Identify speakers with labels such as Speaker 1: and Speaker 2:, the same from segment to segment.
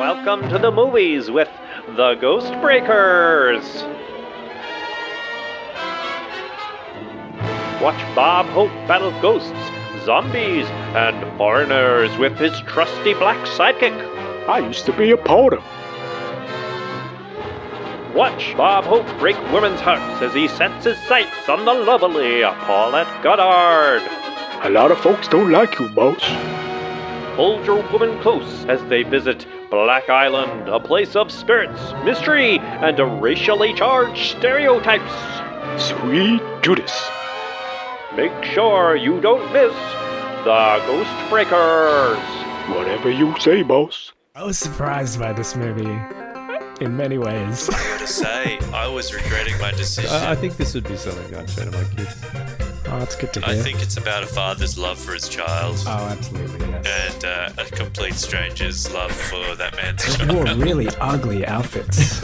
Speaker 1: Welcome to the movies with the Ghost Breakers. Watch Bob Hope battle ghosts, zombies, and foreigners with his trusty black sidekick.
Speaker 2: I used to be a porter.
Speaker 1: Watch Bob Hope break women's hearts as he sets his sights on the lovely Paulette Goddard.
Speaker 2: A lot of folks don't like you, boss.
Speaker 1: Hold your woman close as they visit Black Island, a place of spirits, mystery, and racially charged stereotypes.
Speaker 2: Sweet Judas.
Speaker 1: Make sure you don't miss the Ghost Breakers.
Speaker 2: Whatever you say, boss.
Speaker 3: I was surprised by this movie in many ways.
Speaker 4: I gotta say, I was regretting my decision.
Speaker 5: I think this would be something I'd show to my kids.
Speaker 3: Oh, that's good to hear.
Speaker 4: I think it's about a father's love for his child.
Speaker 3: Oh, absolutely, yes.
Speaker 4: And a complete stranger's love for that man's
Speaker 3: They
Speaker 4: child.
Speaker 3: wore really ugly outfits.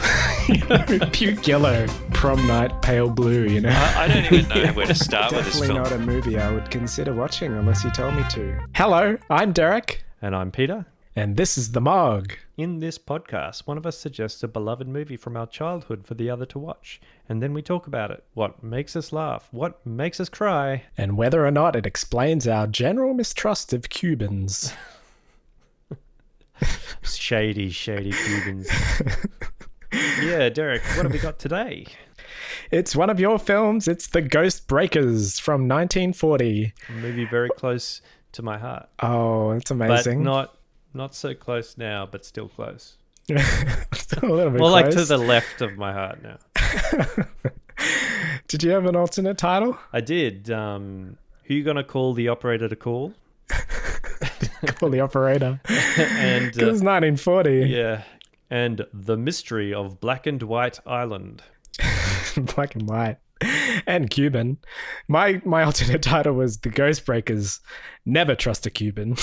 Speaker 3: Puke yellow, prom night, pale blue, you know?
Speaker 4: I don't even know where to start with this
Speaker 3: Definitely
Speaker 4: film.
Speaker 3: not a movie I would consider watching unless you tell me to. Hello, I'm Derek,
Speaker 5: And I'm Peter.
Speaker 3: and this is The Mog.
Speaker 5: In this podcast, one of us suggests a beloved movie from our childhood for the other to watch, and then we talk about it. What makes us laugh? What makes us cry?
Speaker 3: And whether or not it explains our general mistrust of Cubans.
Speaker 5: Shady Cubans. Yeah, Derek, what have we got today?
Speaker 3: It's one of your films. It's The Ghost Breakers from 1940.
Speaker 5: A movie very close to my heart.
Speaker 3: Oh, that's amazing.
Speaker 5: But not so close now, but still close.
Speaker 3: Still a little bit
Speaker 5: More
Speaker 3: close.
Speaker 5: like to the left of my heart now.
Speaker 3: Did you have an alternate title?
Speaker 5: I did. Who you gonna call the operator to call?
Speaker 3: Call the operator.
Speaker 5: And
Speaker 3: 'Cause it's 1940.
Speaker 5: yeah, and The Mystery of Black and White Island.
Speaker 3: Black and white. And Cuban. My alternate title was The Ghost Breakers. Never trust a Cuban.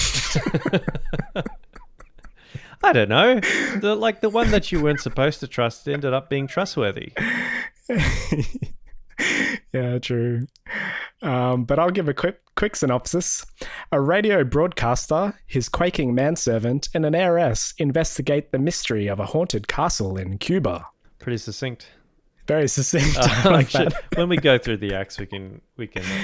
Speaker 5: I don't know. The one that you weren't supposed to trust ended up being trustworthy.
Speaker 3: Yeah, true. But I'll give a quick synopsis. A radio broadcaster, his quaking manservant, and an heiress investigate the mystery of a haunted castle in Cuba.
Speaker 5: Pretty succinct.
Speaker 3: Very succinct. I like that.
Speaker 5: When we go through the acts, we can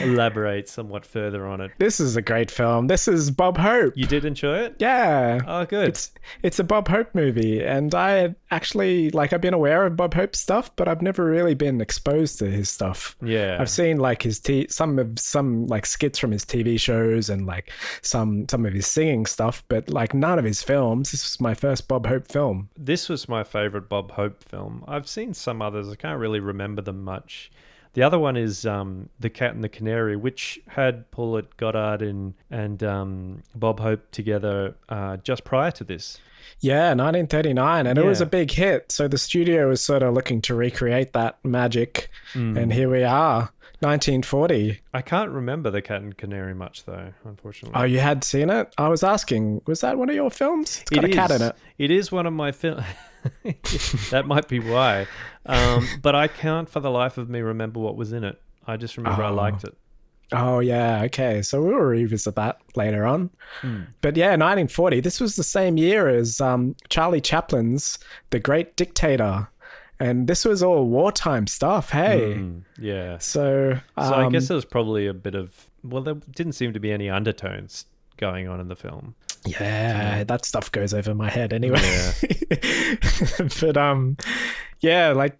Speaker 5: elaborate somewhat further on it.
Speaker 3: This is a great film. This is Bob Hope.
Speaker 5: You did enjoy it?
Speaker 3: Yeah.
Speaker 5: Oh, good.
Speaker 3: It's a Bob Hope movie, and I had actually, I've been aware of Bob Hope's stuff, but I've never really been exposed to his stuff.
Speaker 5: Yeah.
Speaker 3: I've seen his some skits from his TV shows and some of his singing stuff, but none of his films. This was my first Bob Hope film.
Speaker 5: This was my favorite Bob Hope film. I've seen some others. I can't really remember them much. The other one is The Cat and the Canary, which had Paulette, Goddard and Bob Hope together just prior to this.
Speaker 3: Yeah, 1939, and it was
Speaker 5: Yeah.
Speaker 3: a big hit. So the studio was sort of looking to recreate that magic, and here we are, 1940.
Speaker 5: I can't remember The Cat and Canary much, though, unfortunately.
Speaker 3: Oh, you had seen it? I was asking, was that one of your films? It's got a cat in it.
Speaker 5: It is one of my films. That might be why. But I can't for the life of me remember what was in it. I just remember I liked it.
Speaker 3: Oh, yeah. Okay. So we'll revisit that later on. But yeah, 1940. This was the same year as Charlie Chaplin's The Great Dictator. And this was all wartime stuff. Hey.
Speaker 5: Yeah.
Speaker 3: So
Speaker 5: I guess there was probably a bit of... Well, there didn't seem to be any undertones going on in the film.
Speaker 3: yeah, that stuff goes over my head anyway.
Speaker 5: Yeah.
Speaker 3: But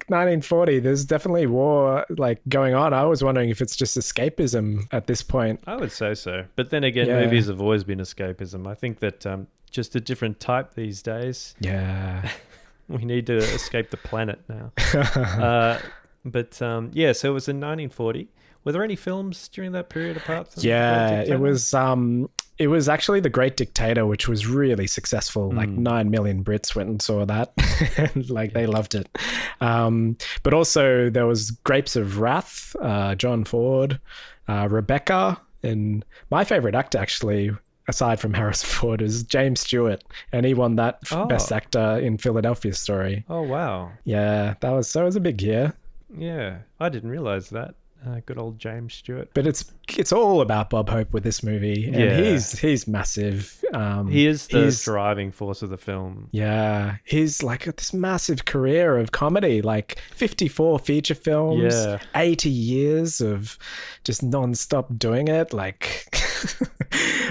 Speaker 3: 1940, there's definitely war going on. I was wondering if it's just escapism at this point.
Speaker 5: I would say so. But then again,
Speaker 3: Yeah.
Speaker 5: movies have always been escapism. I think that just a different type these days.
Speaker 3: Yeah.
Speaker 5: We need to escape the planet now. Yeah, so it was in 1940. Were there any films during that period apart from
Speaker 3: Yeah,
Speaker 5: The Great Dictator?
Speaker 3: it was actually The Great Dictator, which was really successful. 9 million Brits went and saw that. And, they loved it. But also there was Grapes of Wrath, John Ford, Rebecca, and my favorite actor actually, aside from Harrison Ford, is James Stewart, and he won that Best Actor in Philadelphia Story.
Speaker 5: Oh, wow.
Speaker 3: Yeah, it was a big year.
Speaker 5: Yeah, I didn't realize that. Good old James Stewart.
Speaker 3: But it's all about Bob Hope with this movie, and he's massive.
Speaker 5: He is the driving force of the film.
Speaker 3: Yeah, he's like got this massive career of comedy, like 54 feature films, 80 years of just non-stop doing it. Like,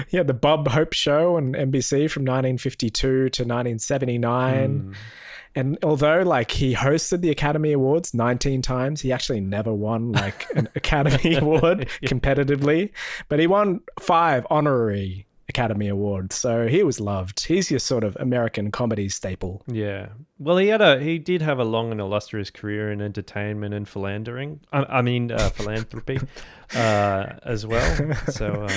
Speaker 3: yeah, the Bob Hope Show on NBC from 1952 to 1979. And although like he hosted the Academy Awards 19 times, he actually never won like an Academy Award competitively, but he won 5 honorary Academy Awards. So he was loved. He's your sort of American comedy staple.
Speaker 5: Yeah. Well, he did have a long and illustrious career in entertainment and philandering. Philanthropy as well. So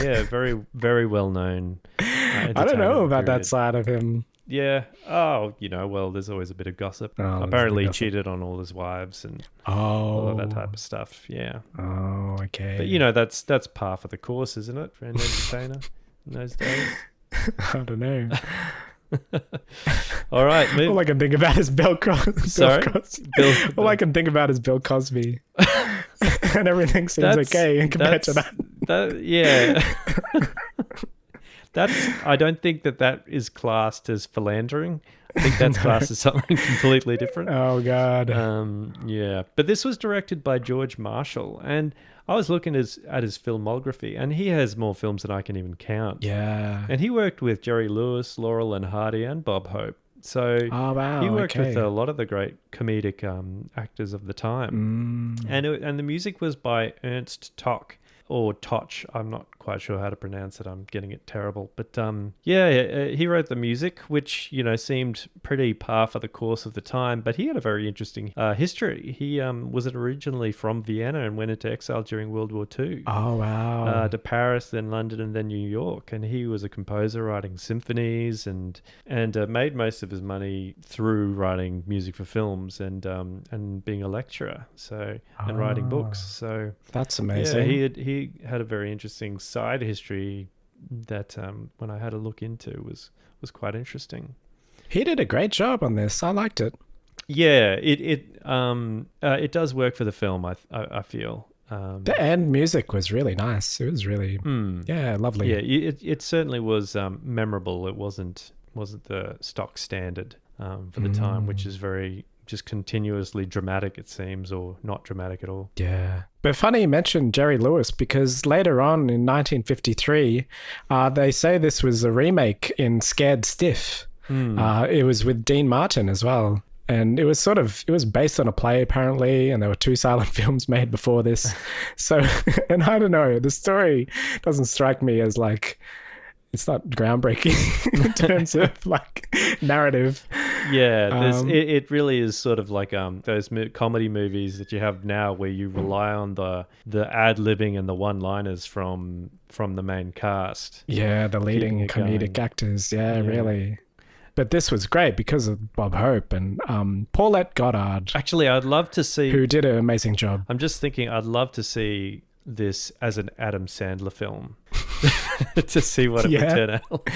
Speaker 5: yeah, very, very well known.
Speaker 3: I don't know about that side of him.
Speaker 5: Yeah. Oh, well, there's always a bit of gossip. Apparently he cheated on all his wives and all of that type of stuff. Yeah.
Speaker 3: Oh, okay.
Speaker 5: But, that's par for the course, isn't it, for an entertainer in those days?
Speaker 3: I don't know.
Speaker 5: All right.
Speaker 3: All I can think about is Bill Cosby.
Speaker 5: Sorry?
Speaker 3: All I can think about is Bill Cosby. And everything seems okay compared to that.
Speaker 5: Yeah. I don't think that is classed as philandering. I think that's classed as something completely different.
Speaker 3: Oh, God.
Speaker 5: Yeah. But this was directed by George Marshall. And I was looking at his filmography, and he has more films than I can even count.
Speaker 3: Yeah.
Speaker 5: And he worked with Jerry Lewis, Laurel and Hardy, and Bob Hope. So he worked with a lot of the great comedic actors of the time. And the music was by Ernst Toch. Or Toch, I'm not quite sure how to pronounce it. I'm getting it terrible. But he wrote the music, which, seemed pretty par for the course of the time. But he had a very interesting history. He was originally from Vienna and went into exile during World War II.
Speaker 3: Oh, wow.
Speaker 5: To Paris, then London, and then New York. And he was a composer writing symphonies and made most of his money through writing music for films and being a lecturer. And writing books. So
Speaker 3: that's amazing.
Speaker 5: Yeah, he had a very interesting side history that when I had a look into was quite interesting.
Speaker 3: He did a great job on this. I liked it.
Speaker 5: Yeah, it does work for the film. I feel
Speaker 3: the end music was really nice. It was really lovely.
Speaker 5: Yeah, it certainly was memorable. It wasn't the stock standard for the time, which is very just continuously dramatic, it seems, or not dramatic at all.
Speaker 3: Yeah. But funny you mentioned Jerry Lewis, because later on in 1953, they say this was a remake in Scared Stiff. It was with Dean Martin as well. And it was based on a play apparently, and there were 2 silent films made before this. So, and I don't know, the story doesn't strike me as like, it's not groundbreaking in terms of like narrative.
Speaker 5: Yeah, it really is sort of like those comedy movies that you have now, where you rely on the ad-libbing and the one-liners from the main cast.
Speaker 3: Yeah, the leading comedic actors. Yeah, really. But this was great because of Bob Hope and Paulette Goddard.
Speaker 5: Actually, I'd love to see...
Speaker 3: Who did an amazing job.
Speaker 5: I'm just thinking I'd love to see this as an Adam Sandler film. To see what it would turn out like.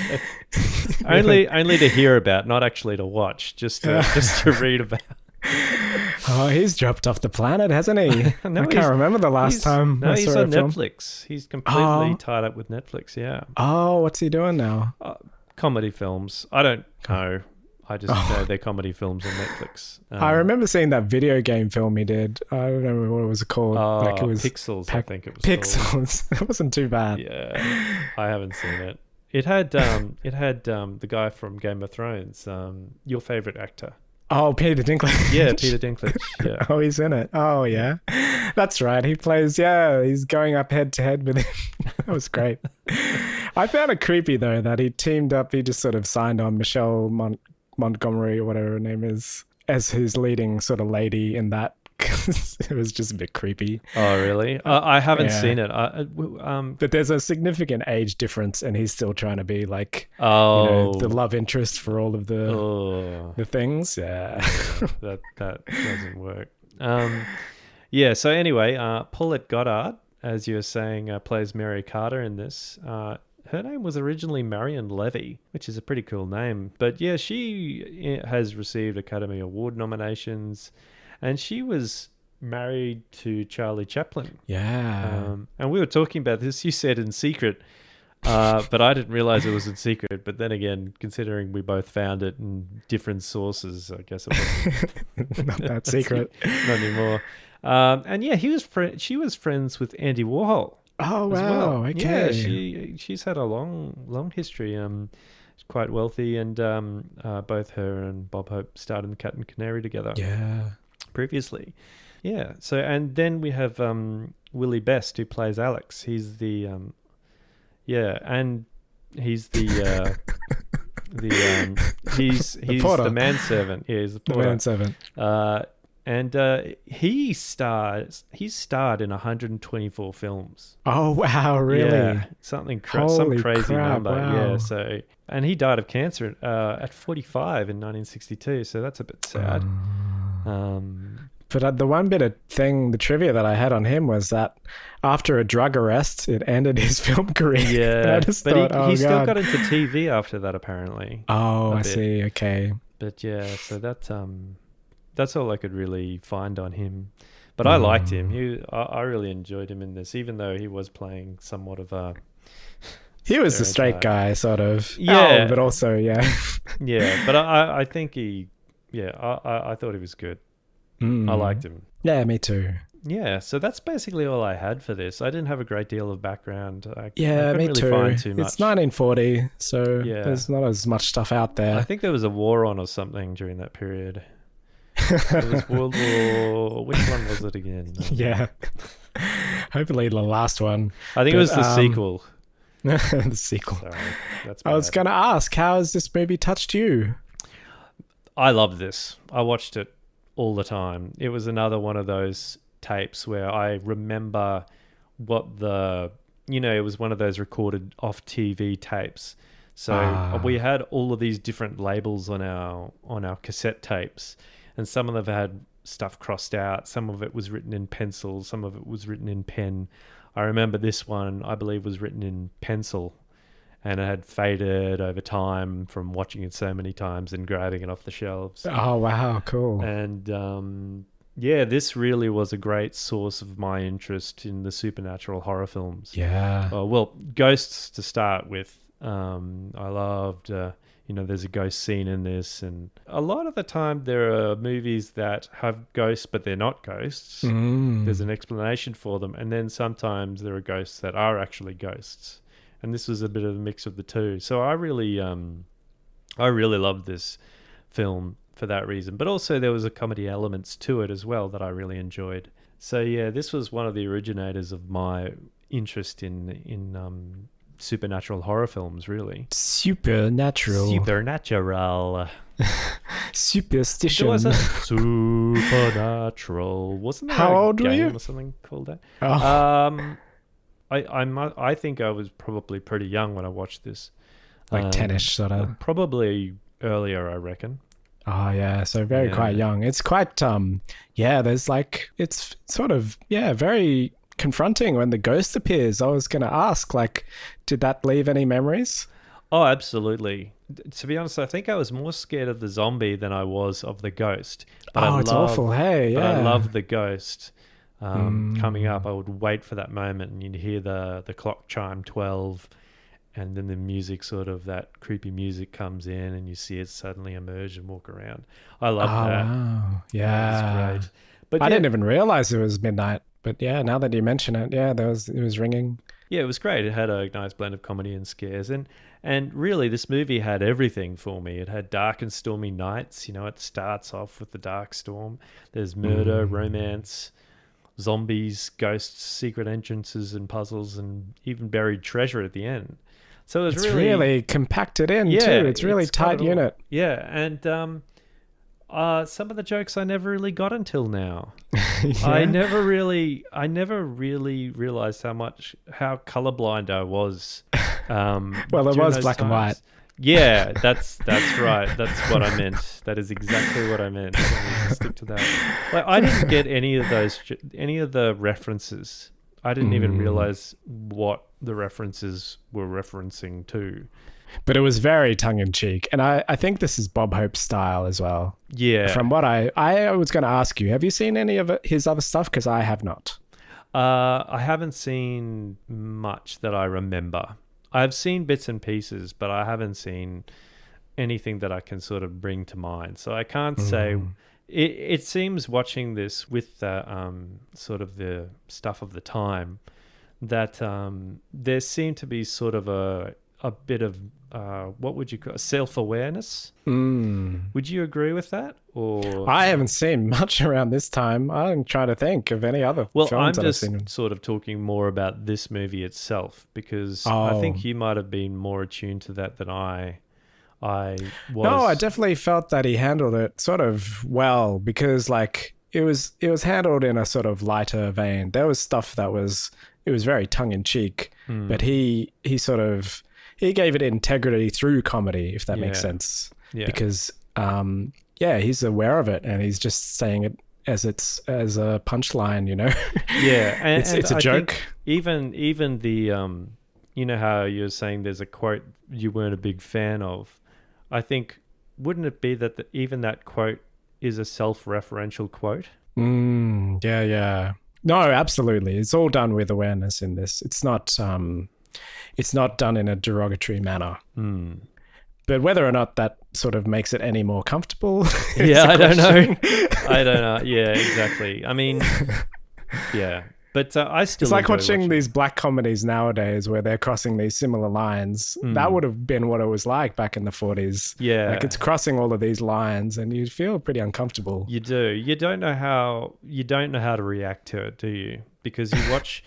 Speaker 5: only to hear about, not actually to watch, just to read about.
Speaker 3: Oh, he's dropped off the planet, hasn't he? I can't remember the last time I saw
Speaker 5: he's on
Speaker 3: film.
Speaker 5: Netflix. He's completely tied up with Netflix, yeah.
Speaker 3: Oh, what's he doing now?
Speaker 5: Comedy films. I don't know. I just know they're comedy films on Netflix.
Speaker 3: I remember seeing that video game film he did. I don't know what it was called. Like it was
Speaker 5: Pixels, I think it was
Speaker 3: Pixels. It wasn't too bad.
Speaker 5: Yeah, I haven't seen it. It had the guy from Game of Thrones, your favorite actor.
Speaker 3: Oh, Peter Dinklage.
Speaker 5: Yeah, Peter Dinklage. Yeah.
Speaker 3: Oh, he's in it. Oh, yeah. That's right. He plays, he's going up head to head with him. That was great. I found it creepy, though, that he teamed up. He just sort of signed on Michelle Montgomery or whatever her name is as his leading sort of lady in that. It was just a bit creepy.
Speaker 5: Oh, really? I haven't seen it.
Speaker 3: But there's a significant age difference, and he's still trying to be like, the love interest for all of the things. Yeah,
Speaker 5: that doesn't work. So anyway, Paulette Goddard, as you were saying, plays Mary Carter in this. Her name was originally Marion Levy, which is a pretty cool name. But yeah, she has received Academy Award nominations. And she was, married to Charlie Chaplin.
Speaker 3: Yeah.
Speaker 5: And we were talking about this. You said in secret, but I didn't realize it was in secret. But then again, considering we both found it in different sources, I guess it wasn't
Speaker 3: Not that secret.
Speaker 5: not anymore. And yeah, she was friends with Andy Warhol.
Speaker 3: Oh,
Speaker 5: as
Speaker 3: wow.
Speaker 5: well.
Speaker 3: Okay.
Speaker 5: Yeah, she's had a long history. She's quite wealthy, and both her and Bob Hope starred in The Cat and Canary together.
Speaker 3: Yeah.
Speaker 5: Previously. Yeah. So, and then we have Willie Best, who plays Alex. He's the and he's the he's
Speaker 3: porter.
Speaker 5: the manservant. Yeah, he's the
Speaker 3: The
Speaker 5: porter.
Speaker 3: manservant.
Speaker 5: And he starred in 124 films.
Speaker 3: Oh, wow. Really?
Speaker 5: Yeah, some
Speaker 3: Holy
Speaker 5: crazy
Speaker 3: crap,
Speaker 5: number.
Speaker 3: wow.
Speaker 5: Yeah. So, and he died of cancer at 45 in 1962. So that's a bit sad.
Speaker 3: But the one bit of the trivia that I had on him was that after a drug arrest, it ended his film career. And
Speaker 5: Yeah,
Speaker 3: I just
Speaker 5: but
Speaker 3: thought, oh,
Speaker 5: he still
Speaker 3: God.
Speaker 5: got into TV after that, apparently.
Speaker 3: Oh,
Speaker 5: a
Speaker 3: I
Speaker 5: bit.
Speaker 3: see. Okay.
Speaker 5: But yeah, so that's all I could really find on him. But I liked him. I really enjoyed him in this, even though he was playing somewhat of a...
Speaker 3: He was the straight
Speaker 5: stereotype.
Speaker 3: guy, sort of.
Speaker 5: Yeah.
Speaker 3: Oh, but also, yeah.
Speaker 5: Yeah, but I think I thought he was good. I liked him.
Speaker 3: Yeah, me too.
Speaker 5: Yeah, so that's basically all I had for this. I didn't have a great deal of background. I
Speaker 3: Yeah,
Speaker 5: couldn't
Speaker 3: me
Speaker 5: really
Speaker 3: too.
Speaker 5: find too much.
Speaker 3: It's 1940, so
Speaker 5: Yeah.
Speaker 3: there's not as much stuff out there.
Speaker 5: I think there was a war on or something during that period. It was World War... Which one was it again?
Speaker 3: Yeah. Hopefully the last one.
Speaker 5: I think it was the sequel.
Speaker 3: The sequel.
Speaker 5: Sorry, that's
Speaker 3: I was
Speaker 5: bad.
Speaker 3: going to ask, how has this movie touched you?
Speaker 5: I loved this. I watched it all the time. It was another one of those tapes where I remember what it was one of those recorded off TV tapes. So we had all of these different labels on our cassette tapes, and some of them had stuff crossed out. Some of it was written in pencil. Some of it was written in pen. I remember this one, I believe, was written in pencil, and it had faded over time from watching it so many times and grabbing it off the shelves.
Speaker 3: Oh, wow, cool.
Speaker 5: And this really was a great source of my interest in the supernatural horror films.
Speaker 3: Yeah.
Speaker 5: Well, ghosts to start with. I loved, there's a ghost scene in this, and a lot of the time there are movies that have ghosts, but they're not ghosts. There's an explanation for them, and then sometimes there are ghosts that are actually ghosts. And this was a bit of a mix of the two. So I really loved this film for that reason. But also there was a comedy elements to it as well that I really enjoyed. So yeah, this was one of the originators of my interest in supernatural horror films, really.
Speaker 3: Supernatural. Superstition.
Speaker 5: It was a supernatural. Wasn't there
Speaker 3: How
Speaker 5: a
Speaker 3: old were
Speaker 5: game
Speaker 3: you?
Speaker 5: or something called that?
Speaker 3: Oh.
Speaker 5: I think I was probably pretty young when I watched this.
Speaker 3: Like 10-ish, sort of.
Speaker 5: Probably earlier, I reckon.
Speaker 3: Oh, yeah. So very
Speaker 5: Yeah.
Speaker 3: quite young. It's quite, there's like, it's sort of, very confronting when the ghost appears. I was going to ask, like, did that leave any memories?
Speaker 5: Oh, absolutely. To be honest, I think I was more scared of the zombie than I was of the ghost. But
Speaker 3: It's awful. Hey, yeah.
Speaker 5: But I love the ghost. Coming up, I would wait for that moment, and you'd hear the clock chime 12, and then the music, sort of that creepy music, comes in, and you see it suddenly emerge and walk around. I love that.
Speaker 3: Wow. Yeah.
Speaker 5: It's great. But
Speaker 3: I didn't even realize it was midnight. But yeah, now that you mention it, it was ringing.
Speaker 5: Yeah, it was great. It had a nice blend of comedy and scares, and really, this movie had everything for me. It had dark and stormy nights. It starts off with the dark storm. There's murder, romance, zombies, ghosts, secret entrances and puzzles, and even buried treasure at the end. So it's
Speaker 3: really compacted in too. It's really tight unit.
Speaker 5: Yeah, and some of the jokes I never really got until now.
Speaker 3: Yeah.
Speaker 5: I never really realized how colorblind I was.
Speaker 3: Well, it
Speaker 5: during
Speaker 3: was
Speaker 5: those
Speaker 3: black and white.
Speaker 5: times. Yeah, that's right. That's what I meant. That is exactly what I meant. So I'm gonna stick to that. Like, I didn't get any of the references I didn't even realize what the references were referencing to.
Speaker 3: But it was very tongue-in-cheek. And I think this is Bob Hope's style as well.
Speaker 5: Yeah.
Speaker 3: From what I was going to ask you, have you seen any of his other stuff? Because I have not.
Speaker 5: I haven't seen much that I remember. I've seen bits and pieces, but I haven't seen anything that I can sort of bring to mind. So I can't say... It seems watching this with sort of the stuff of the time that there seemed to be sort of a bit of what would you call self-awareness? Would you agree with that? Or
Speaker 3: I haven't seen much around this time. I'm trying to think of any other
Speaker 5: well,
Speaker 3: films
Speaker 5: I'm
Speaker 3: that
Speaker 5: just
Speaker 3: I've seen.
Speaker 5: sort of talking more about this movie itself because I think you might have been more attuned to that than I was.
Speaker 3: No, I definitely felt that he handled it sort of well because like it was handled in a sort of lighter vein. There was stuff that was very tongue in cheek, but he gave it integrity through comedy, if that makes sense. Yeah. Because he's aware of it and he's just saying it as a punchline, you know. Yeah, and it's a joke.
Speaker 5: Even the you know how you're saying there's a quote you weren't a big fan of. I think, wouldn't it be that even that quote is a self-referential quote?
Speaker 3: Yeah. No, absolutely. It's all done with awareness in this. It's not done in a derogatory manner. But whether or not that sort of makes it any more comfortable,
Speaker 5: I don't know. I don't know. Yeah, exactly. I mean, yeah. But I still.
Speaker 3: It's like watching these black comedies nowadays where they're crossing these similar lines. That would have been what it was like back in the 40s. Yeah. Like it's crossing all of these lines and you feel pretty uncomfortable.
Speaker 5: You do. You don't know how to react to it, do you? Because you watch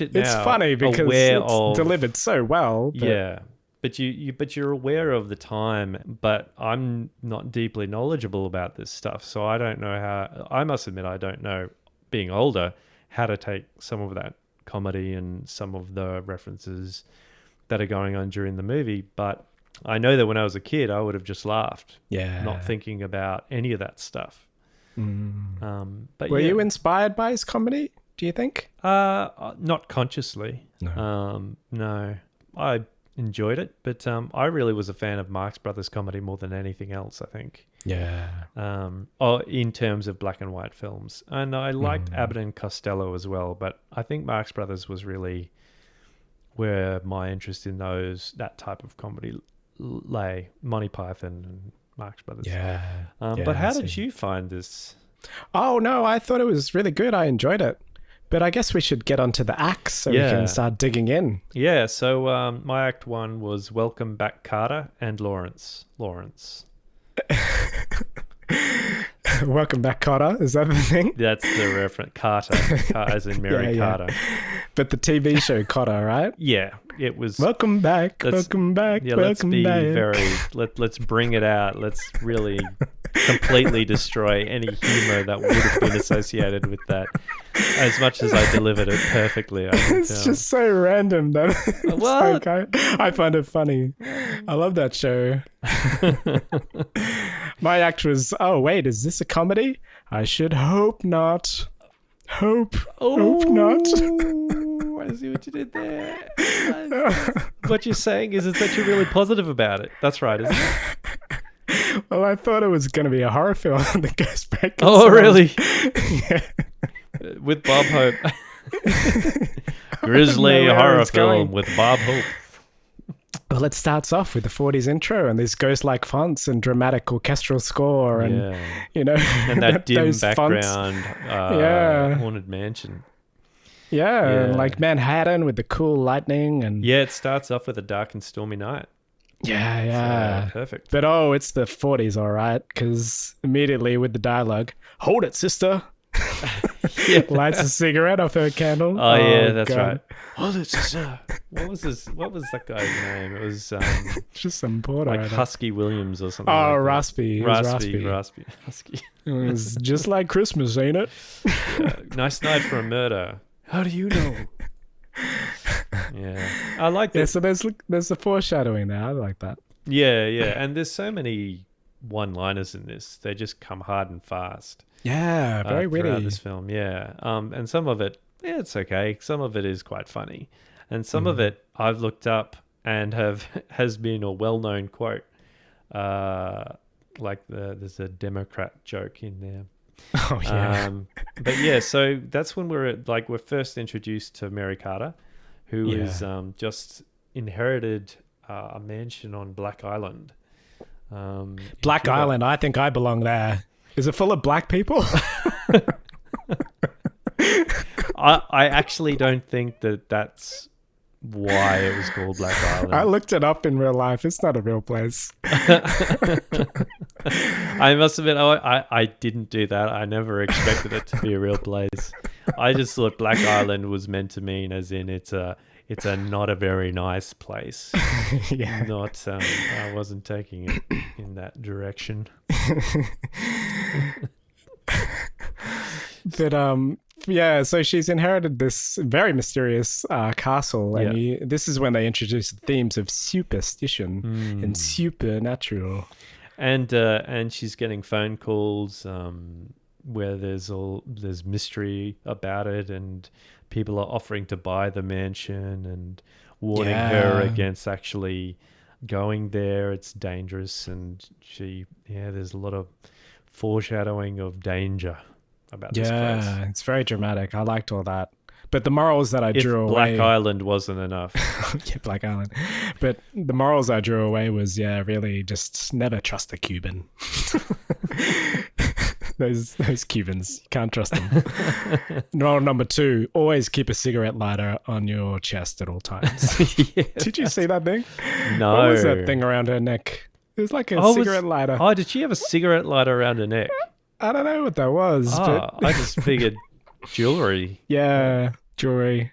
Speaker 5: it now.
Speaker 3: It's funny because it's delivered so well.
Speaker 5: Yeah. But you're aware of the time, but I'm not deeply knowledgeable about this stuff. So I don't know how. I must admit I don't know, being older, how to take some of that comedy and some of the references that are going on during the movie. But I know that when I was a kid, I would have just laughed, not thinking about any of that stuff. But
Speaker 3: were you inspired by his comedy, do you think?
Speaker 5: Not consciously. No. I enjoyed it, but I really was a fan of Marx Brothers comedy more than anything else, I think. Yeah. In terms of black and white films. And I liked Abbott and Costello as well, but I think Marx Brothers was really where my interest in that type of comedy lay. Monty Python and Marx Brothers. Yeah. But how did you find this?
Speaker 3: Oh, no, I thought it was really good. I enjoyed it. But I guess we should get onto the acts so we can start digging in.
Speaker 5: Yeah, so my act one was Welcome Back Carter and Lawrence.
Speaker 3: Welcome Back Cotter, is that the thing?
Speaker 5: That's the reference. Carter, as in Mary Carter.
Speaker 3: But the TV show Cotter, right?
Speaker 5: Yeah, it was.
Speaker 3: Welcome back.
Speaker 5: Let's bring it out. Let's really completely destroy any humor that would have been associated with that. As much as I delivered it perfectly,
Speaker 3: it's just so random that I find it funny. I love that show. My act was, oh wait, is this a comedy? I should hope not. Hope not.
Speaker 5: I see what you did there. What you're saying is that you're really positive about it. That's right, isn't it?
Speaker 3: Well, I thought it was going to be a horror film that goes back.
Speaker 5: Oh, really? Yeah. With Bob Hope. Grisly horror film with Bob Hope.
Speaker 3: Well, it starts off with the 40s intro and these ghost-like fonts and dramatic orchestral score and, you know...
Speaker 5: And that dim background haunted mansion.
Speaker 3: Yeah, and like Manhattan with the cool lightning and...
Speaker 5: Yeah, it starts off with a dark and stormy night.
Speaker 3: Yeah.
Speaker 5: So, perfect.
Speaker 3: But it's the 40s, all right, because immediately with the dialogue, hold it, sister. Lights a cigarette off her candle.
Speaker 5: Oh yeah, that's right. Hold it, sister. What was that guy's name? It was
Speaker 3: just some porter,
Speaker 5: like Husky Williams or something.
Speaker 3: Oh,
Speaker 5: like
Speaker 3: Raspy.
Speaker 5: Raspy. Husky.
Speaker 3: It was just like Christmas, ain't it?
Speaker 5: Nice night for a murder. How do you know? Yeah, I like that.
Speaker 3: Yeah, so there's the foreshadowing there. I like that.
Speaker 5: Yeah, and there's so many one-liners in this. They just come hard and fast.
Speaker 3: Yeah, very witty.
Speaker 5: Throughout this film, yeah. And some of it yeah, it's okay. Some of it is quite funny, and some of it I've looked up and has been a well-known quote. Like there's a Democrat joke in there.
Speaker 3: Oh yeah.
Speaker 5: But yeah, so that's when we're first introduced to Mary Carter, who is just inherited a mansion on Black Island.
Speaker 3: Black
Speaker 5: Cuba.
Speaker 3: Island. I think I belong there. Is it full of black people?
Speaker 5: I actually don't think that's why it was called Black Island.
Speaker 3: I looked it up in real life. It's not a real place.
Speaker 5: I must admit, I didn't do that. I never expected it to be a real place. I just thought Black Island was meant to mean as in it's a not a very nice place.
Speaker 3: Yeah.
Speaker 5: Not I wasn't taking it in that direction.
Speaker 3: But yeah, so she's inherited this very mysterious castle, and this is when they introduce the themes of superstition and supernatural.
Speaker 5: And she's getting phone calls where there's mystery about it, and people are offering to buy the mansion and warning her against actually going there. It's dangerous, and there's a lot of foreshadowing of danger about this place.
Speaker 3: Yeah, it's very dramatic. I liked all that. But the morals that I drew
Speaker 5: Black
Speaker 3: away...
Speaker 5: Island wasn't enough.
Speaker 3: Yeah, Black Island. But the morals I drew away was, really just never trust a Cuban. Those Cubans, you can't trust them. Moral number 2, always keep a cigarette lighter on your chest at all times. Did you see that thing?
Speaker 5: No.
Speaker 3: What was that thing around her neck? It was like a cigarette lighter.
Speaker 5: Oh, did she have a cigarette lighter around her neck?
Speaker 3: I don't know what that was. But...
Speaker 5: I just figured jewelry.
Speaker 3: Yeah, jewelry.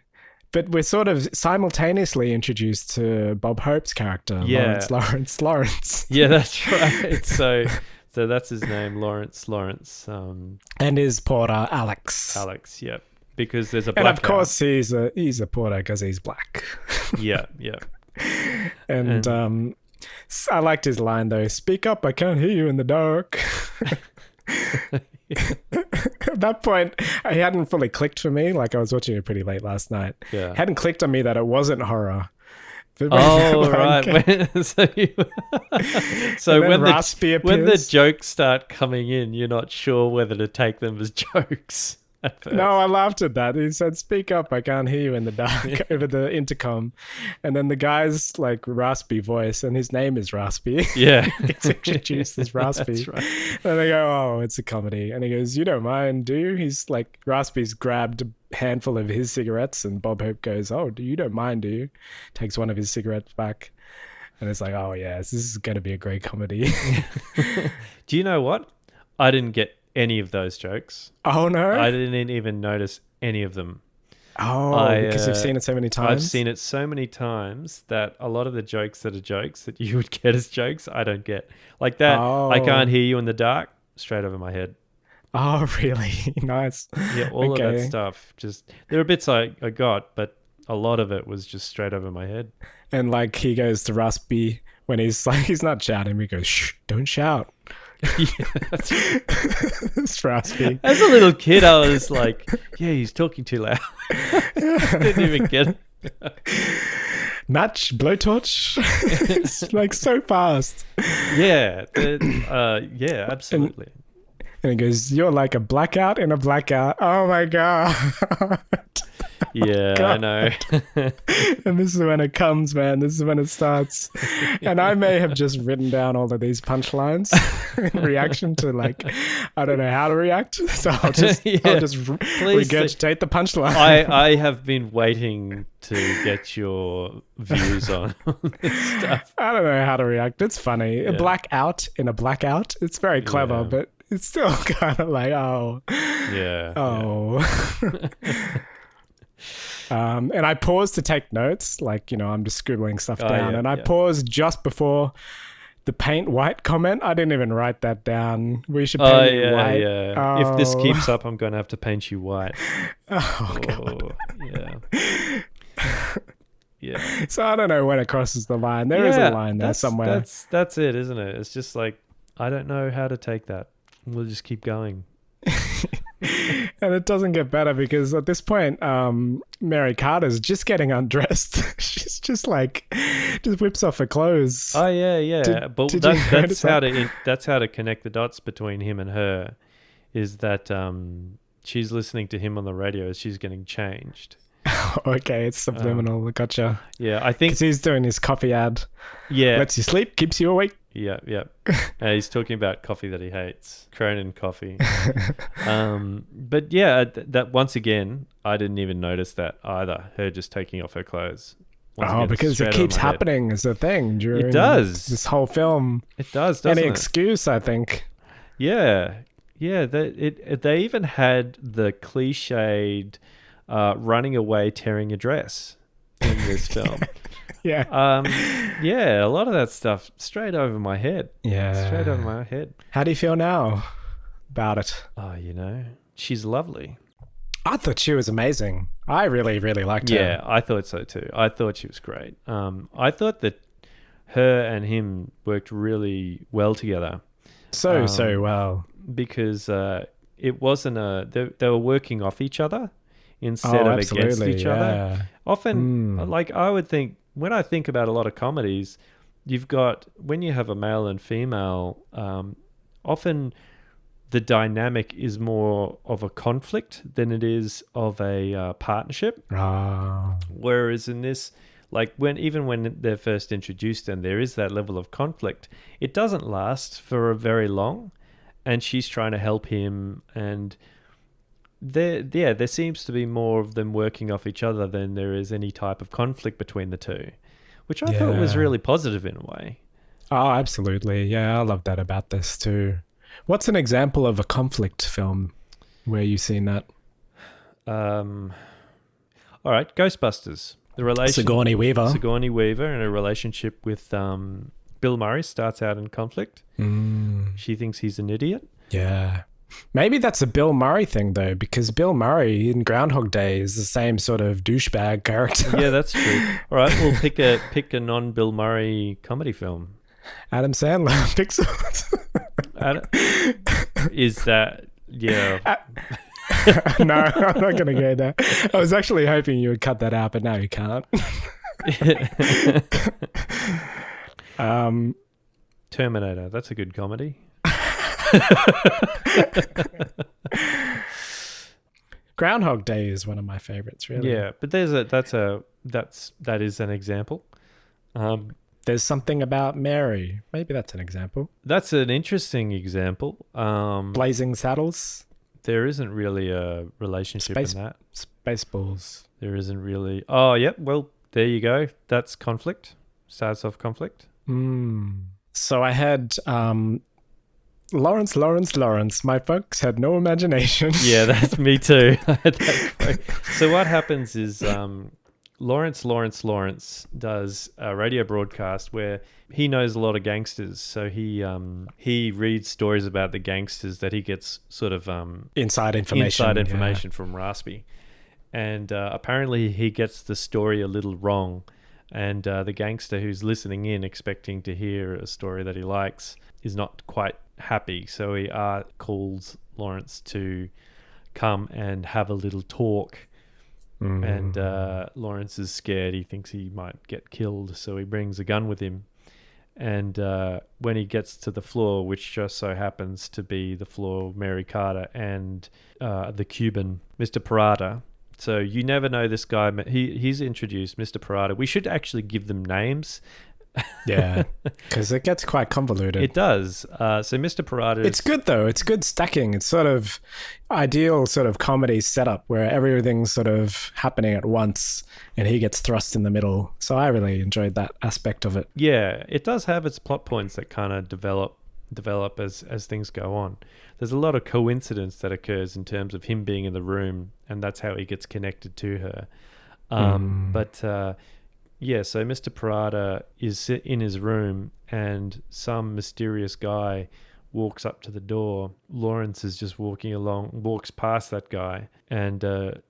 Speaker 3: But we're sort of simultaneously introduced to Bob Hope's character, Lawrence.
Speaker 5: Yeah, that's right. So that's his name, Lawrence.
Speaker 3: And his porter, Alex.
Speaker 5: Alex, yep. Because there's a black
Speaker 3: And of course he's a porter because he's black.
Speaker 5: Yeah.
Speaker 3: And I liked his line though, "Speak up, I can't hear you in the dark." At that point, it hadn't fully clicked for me. Like, I was watching it pretty late last night.
Speaker 5: Yeah.
Speaker 3: It hadn't clicked on me that it wasn't horror. But
Speaker 5: right. So when the jokes start coming in, you're not sure whether to take them as jokes.
Speaker 3: No, I laughed at that. He said, "Speak up, I can't hear you in the dark," over the intercom. And then the guy's like raspy voice, and his name is Raspy.
Speaker 5: Yeah.
Speaker 3: Gets introduced as Raspy.
Speaker 5: That's right.
Speaker 3: And they go, "Oh, it's a comedy." And he goes, "You don't mind, do you?" He's like, Raspy's grabbed a handful of his cigarettes, and Bob Hope goes, "Oh, you don't mind, do you?" Takes one of his cigarettes back. And it's like, oh, yes, this is going to be a great comedy.
Speaker 5: Do you know what? I didn't get any of those jokes.
Speaker 3: Oh, no?
Speaker 5: I didn't even notice any of them.
Speaker 3: Oh, because you've seen it so many times?
Speaker 5: I've seen it so many times that a lot of the jokes that are jokes that you would get as jokes, I don't get. Like that, I can't hear you in the dark, straight over my head.
Speaker 3: Oh, really? Nice.
Speaker 5: Yeah, all of that stuff. Just there are bits I got, but a lot of it was just straight over my head.
Speaker 3: And like he goes to Raspy when he's like, he's not shouting, he goes, "Shh, don't shout."
Speaker 5: Yeah, that's right.
Speaker 3: It's Raspy.
Speaker 5: As a little kid, I was like, yeah, he's talking too loud. I didn't even get it.
Speaker 3: Match, blowtorch. It's like so fast.
Speaker 5: Yeah. Yeah, absolutely.
Speaker 3: And he goes, "You're like a blackout in a blackout." Oh my God.
Speaker 5: Yeah, I know.
Speaker 3: And this is when it comes, man. This is when it starts. And I may have just written down all of these punchlines in reaction to, like, I don't know how to react. So I'll just regurgitate the punchline.
Speaker 5: I have been waiting to get your views on this stuff.
Speaker 3: I don't know how to react. It's funny.
Speaker 5: Yeah.
Speaker 3: A blackout in a blackout. It's very clever, but it's still kind of like, oh.
Speaker 5: Yeah.
Speaker 3: Oh. Yeah. And I paused to take notes, like, I'm just scribbling stuff down. And I paused just before the paint white comment. I didn't even write that down. We should paint you white.
Speaker 5: Yeah.
Speaker 3: Oh.
Speaker 5: If this keeps up, I'm going to have to paint you white.
Speaker 3: Oh, God.
Speaker 5: Yeah. Yeah.
Speaker 3: So I don't know when it crosses the line. There is a line there somewhere.
Speaker 5: That's it, isn't it? It's just like, I don't know how to take that. We'll just keep going.
Speaker 3: And it doesn't get better because at this point, Mary Carter's just getting undressed. She's just whips off her clothes.
Speaker 5: Oh yeah. But
Speaker 3: did you notice
Speaker 5: that's how to connect the dots between him and her, is that she's listening to him on the radio as she's getting changed.
Speaker 3: Okay, it's subliminal. Gotcha.
Speaker 5: Yeah, I think
Speaker 3: because he's doing his coffee ad.
Speaker 5: Yeah,
Speaker 3: lets you sleep, keeps you awake.
Speaker 5: Yeah. He's talking about coffee that he hates, Cronin coffee. But yeah, that once again, I didn't even notice that either. Her just taking off her clothes.
Speaker 3: Because it keeps happening as a thing during
Speaker 5: it does.
Speaker 3: This whole film.
Speaker 5: It does, doesn't
Speaker 3: Any
Speaker 5: it?
Speaker 3: excuse, I think.
Speaker 5: Yeah. They even had the cliched running away tearing a dress in this film.
Speaker 3: Yeah.
Speaker 5: A lot of that stuff straight over my head.
Speaker 3: Yeah.
Speaker 5: Straight over my head.
Speaker 3: How do you feel now about it?
Speaker 5: Oh, she's lovely.
Speaker 3: I thought she was amazing. I really, really liked her.
Speaker 5: Yeah, I thought so too. I thought she was great. I thought that her and him worked really well together.
Speaker 3: So well.
Speaker 5: Because it wasn't they were working off each other instead of against each other. Often, I would think, when I think about a lot of comedies, you've got, when you have a male and female, often the dynamic is more of a conflict than it is of a partnership. Whereas in this, even when they're first introduced and there is that level of conflict, it doesn't last for very long, and she's trying to help him, and there seems to be more of them working off each other than there is any type of conflict between the two, which I thought was really positive in a way.
Speaker 3: Oh, absolutely. Yeah, I love that about this too. What's an example of a conflict film where you've seen that?
Speaker 5: All right, Ghostbusters. The relation
Speaker 3: Sigourney
Speaker 5: Weaver in a relationship with Bill Murray starts out in conflict. She thinks he's an idiot.
Speaker 3: Yeah. Maybe that's a Bill Murray thing, though, because Bill Murray in Groundhog Day is the same sort of douchebag character.
Speaker 5: Yeah, that's true. All right, we'll pick a non-Bill Murray comedy film.
Speaker 3: Adam Sandler. Pixels.
Speaker 5: Is that... Yeah.
Speaker 3: No, I'm not going to go there. I was actually hoping you would cut that out, but now you can't.
Speaker 5: Terminator. That's a good comedy.
Speaker 3: Groundhog Day is one of my favorites, really.
Speaker 5: Yeah, but that is an example.
Speaker 3: There's something about Mary. Maybe that's an example.
Speaker 5: That's an interesting example.
Speaker 3: Blazing Saddles.
Speaker 5: There isn't really a relationship in that.
Speaker 3: Spaceballs.
Speaker 5: There isn't really. Oh, yep. Well, there you go. That's conflict. Starts off conflict.
Speaker 3: So I had Lawrence. My folks had no imagination.
Speaker 5: Yeah, that's me too. So what happens is Lawrence does a radio broadcast where he knows a lot of gangsters. So he reads stories about the gangsters that he gets sort of
Speaker 3: inside information
Speaker 5: from Raspy. And apparently he gets the story a little wrong. And the gangster who's listening in, expecting to hear a story that he likes, is not quite happy. So he calls Lawrence to come and have a little talk. And Lawrence is scared. He thinks he might get killed. So he brings a gun with him. And when he gets to the floor, which just so happens to be the floor of Mary Carter and the Cuban, Mr. Parada. So you never know this guy. He's introduced, Mr. Parada. We should actually give them names.
Speaker 3: Yeah, because it gets quite convoluted.
Speaker 5: It does. So Mr. Parada...
Speaker 3: It's good, though. It's good stacking. It's sort of ideal sort of comedy setup where everything's sort of happening at once and he gets thrust in the middle. So I really enjoyed that aspect of it.
Speaker 5: Yeah, it does have its plot points that kind of develop as things go on. There's a lot of coincidence that occurs in terms of him being in the room, and that's how he gets connected to her. Yeah, so Mr. Parada is in his room and some mysterious guy walks up to the door. Lawrence is just walks past that guy, and that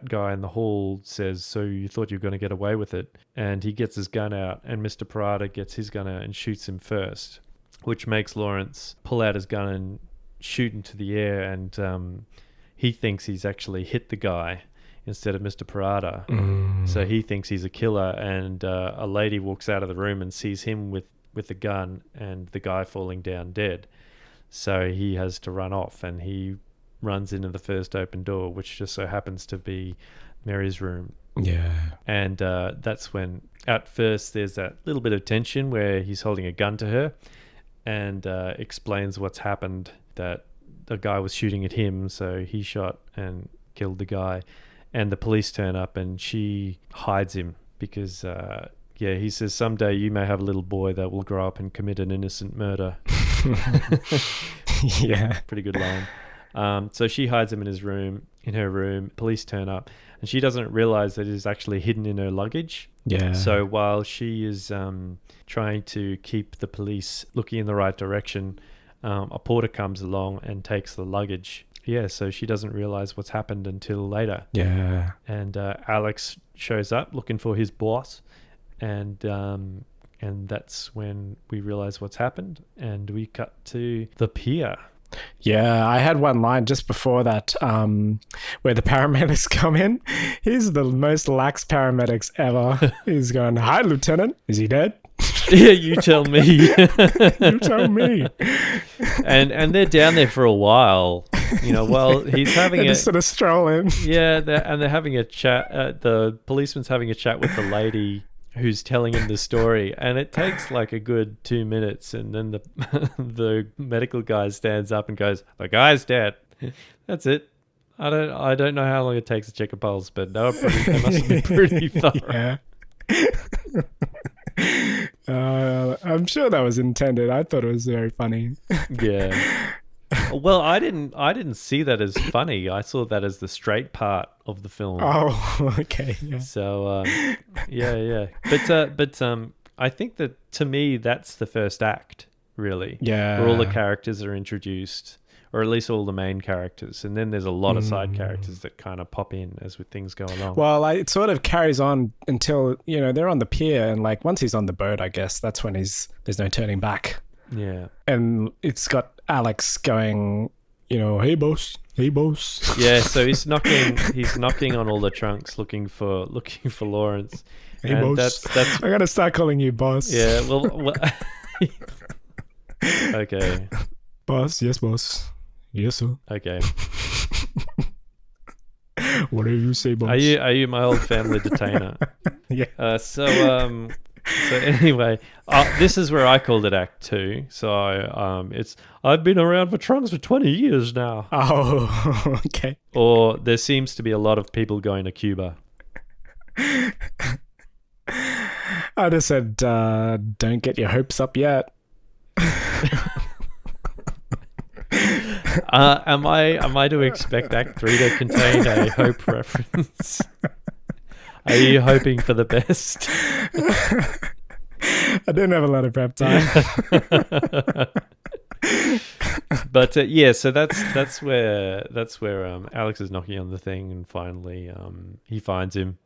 Speaker 5: guy in the hall says, "So you thought you were going to get away with it?" And he gets his gun out, and Mr. Parada gets his gun out and shoots him first, which makes Lawrence pull out his gun and shoot into the air and he thinks he's actually hit the guy instead of Mr. Parada. So he thinks he's a killer, and a lady walks out of the room and sees him with a gun and the guy falling down dead. So he has to run off, and he runs into the first open door, which just so happens to be Mary's room.
Speaker 3: Yeah.
Speaker 5: And that's when, at first, there's that little bit of tension where he's holding a gun to her and explains what's happened, that the guy was shooting at him, so he shot and killed the guy. And the police turn up, and she hides him because, he says, someday you may have a little boy that will grow up and commit an innocent murder.
Speaker 3: Yeah.
Speaker 5: Pretty good line. So she hides him in her room. Police turn up, and she doesn't realize that it is actually hidden in her luggage.
Speaker 3: Yeah.
Speaker 5: So while she is trying to keep the police looking in the right direction, a porter comes along and takes the luggage. Yeah, so she doesn't realize what's happened until later.
Speaker 3: Yeah.
Speaker 5: And Alex shows up looking for his boss, and that's when we realize what's happened, and we cut to the pier.
Speaker 3: Yeah, I had one line just before that where the paramedics come in. He's the most lax paramedics ever. He's going, "Hi, Lieutenant. Is he dead?"
Speaker 5: Yeah, you tell me.
Speaker 3: You tell me.
Speaker 5: And they're down there for a while, while he's having
Speaker 3: just sort of stroll in.
Speaker 5: Yeah, they're having a chat. The policeman's having a chat with the lady who's telling him the story, and it takes like a good 2 minutes, and then the medical guy stands up and goes, "The guy's dead." That's it. I don't know how long it takes to check a pulse, but they must have been pretty thorough.
Speaker 3: Yeah. I'm sure that was intended. I thought it was very funny.
Speaker 5: Yeah. Well, I didn't see that as funny. I saw that as the straight part of the film.
Speaker 3: Oh, okay. Yeah.
Speaker 5: So, yeah. But I think that, to me, that's the first act, really.
Speaker 3: Yeah.
Speaker 5: Where all the characters are introduced, or at least all the main characters, and then there's a lot of side characters that kind of pop in as things go along.
Speaker 3: Well, it sort of carries on until they're on the pier, and like once he's on the boat, I guess that's when there's no turning back.
Speaker 5: Yeah.
Speaker 3: And it's got Alex going, "Hey boss, hey boss."
Speaker 5: Yeah, so he's knocking on all the trunks looking for Lawrence.
Speaker 3: Hey
Speaker 5: and
Speaker 3: boss.
Speaker 5: That's
Speaker 3: I'm gonna start calling you boss.
Speaker 5: yeah. Well okay.
Speaker 3: Boss, yes, boss. Yes, sir.
Speaker 5: Okay.
Speaker 3: Whatever you say, boss.
Speaker 5: Are you my old family detainer?
Speaker 3: Yeah.
Speaker 5: So anyway, this is where I called it Act 2. So I've been around for trunks for 20 years now.
Speaker 3: Oh, okay.
Speaker 5: Or there seems to be a lot of people going to Cuba.
Speaker 3: I just said, don't get your hopes up yet.
Speaker 5: Am I to expect Act 3 to contain a hope reference? Are you hoping for the best?
Speaker 3: I didn't have a lot of prep time.
Speaker 5: But so that's where Alex is knocking on the thing, and finally he finds him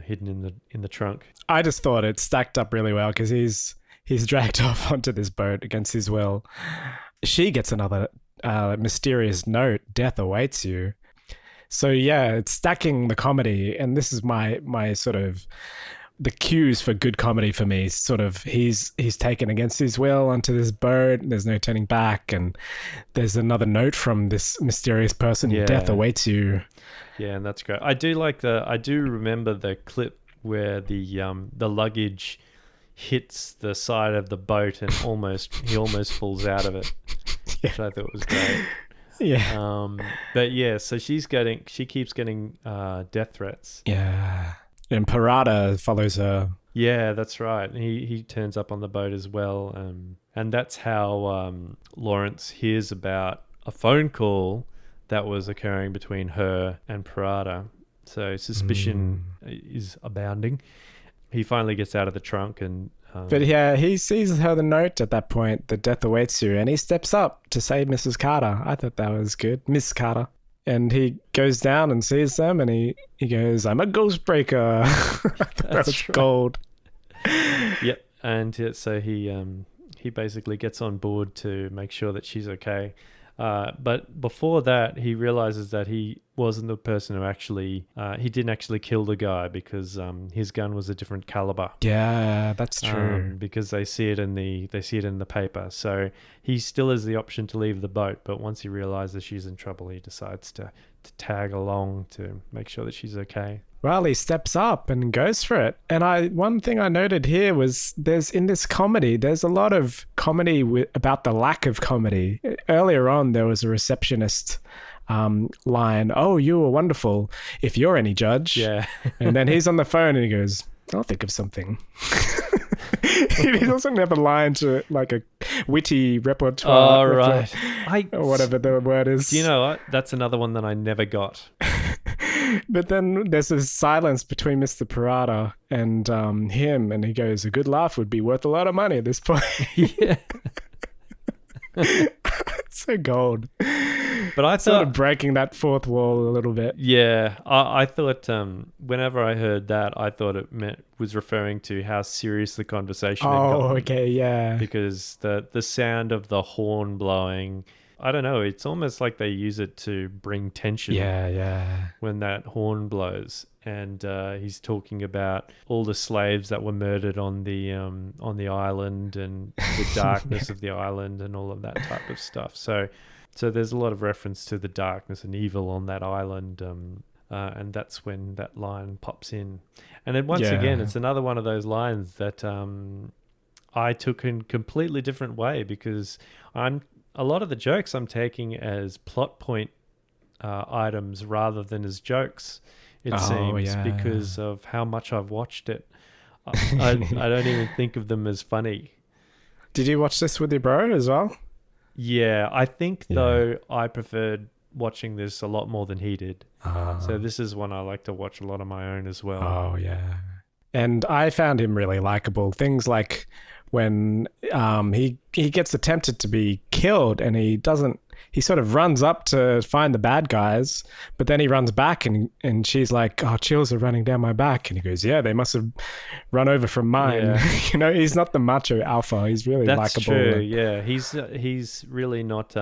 Speaker 5: hidden in the trunk.
Speaker 3: I just thought it stacked up really well because he's dragged off onto this boat against his will. She gets another mysterious note: "Death awaits you." So yeah, it's stacking the comedy, and this is my sort of the cues for good comedy for me. Sort of he's taken against his will onto this boat. There's no turning back, and there's another note from this mysterious person:
Speaker 5: Yeah.
Speaker 3: "Death awaits you."
Speaker 5: Yeah, and that's great. I do remember the clip where the luggage hits the side of the boat and he almost falls out of it, which I thought was great.
Speaker 3: Yeah.
Speaker 5: But yeah, so she keeps getting death threats.
Speaker 3: Yeah. And Parada follows her.
Speaker 5: Yeah, that's right. He turns up on the boat as well, and that's how Lawrence hears about a phone call that was occurring between her and Parada. So suspicion is abounding. He finally gets out of the trunk and...
Speaker 3: But yeah, he sees her the note at that point, "The death awaits you," and he steps up to save Mrs. Carter. I thought that was good. Miss Carter. And he goes down and sees them, and he goes, "I'm a ghost breaker." That's
Speaker 5: right.
Speaker 3: gold.
Speaker 5: Yep. And so he basically gets on board to make sure that she's okay. But before that, he realizes that he wasn't the person who actually he didn't actually kill the guy because his gun was a different caliber.
Speaker 3: Yeah, that's true.
Speaker 5: Because they see it in the paper. So he still has the option to leave the boat, but once he realizes she's in trouble, he decides to tag along to make sure that she's okay.
Speaker 3: Well, he steps up and goes for it. And one thing I noted here was there's a lot of comedy about the lack of comedy. Earlier on, there was a receptionist line, "Oh, you were wonderful, if you're any judge."
Speaker 5: Yeah.
Speaker 3: And then he's on the phone and he goes, "I'll think of something." He doesn't have a line to like a witty repertoire.
Speaker 5: Oh, right.
Speaker 3: Or whatever the word is.
Speaker 5: Do you know what? That's another one that I never got.
Speaker 3: But then there's this silence between Mr. Parada and him, and he goes, "A good laugh would be worth a lot of money at this point."
Speaker 5: Yeah.
Speaker 3: It's so gold.
Speaker 5: But I
Speaker 3: Sort
Speaker 5: thought,
Speaker 3: of breaking that fourth wall a little bit.
Speaker 5: yeah, I thought whenever I heard that, I thought it was referring to how serious the conversation had gotten.
Speaker 3: Oh, okay, yeah.
Speaker 5: Because the sound of the horn blowing, I don't know, it's almost like they use it to bring tension.
Speaker 3: Yeah.
Speaker 5: When that horn blows, and he's talking about all the slaves that were murdered on the island and the darkness of the island and all of that type of stuff. So there's a lot of reference to the darkness and evil on that island, and that's when that line pops in. And then once again, it's another one of those lines that I took in a completely different way, because a lot of the jokes I'm taking as plot point items rather than as jokes, it seems, because of how much I've watched it. I don't even think of them as funny.
Speaker 3: Did you watch this with your bro as well?
Speaker 5: Yeah, I think, though, I preferred watching this a lot more than he did. So this is one I like to watch a lot on my own as well.
Speaker 3: Oh, yeah. And I found him really likable. Things like when he gets attempted to be killed and he sort of runs up to find the bad guys, but then he runs back and she's like, "Oh, chills are running down my back." And he goes, "Yeah, they must have run over from mine."
Speaker 5: Yeah.
Speaker 3: He's not the macho alpha. He's really
Speaker 5: That's
Speaker 3: likable.
Speaker 5: True. Yeah, he's really not.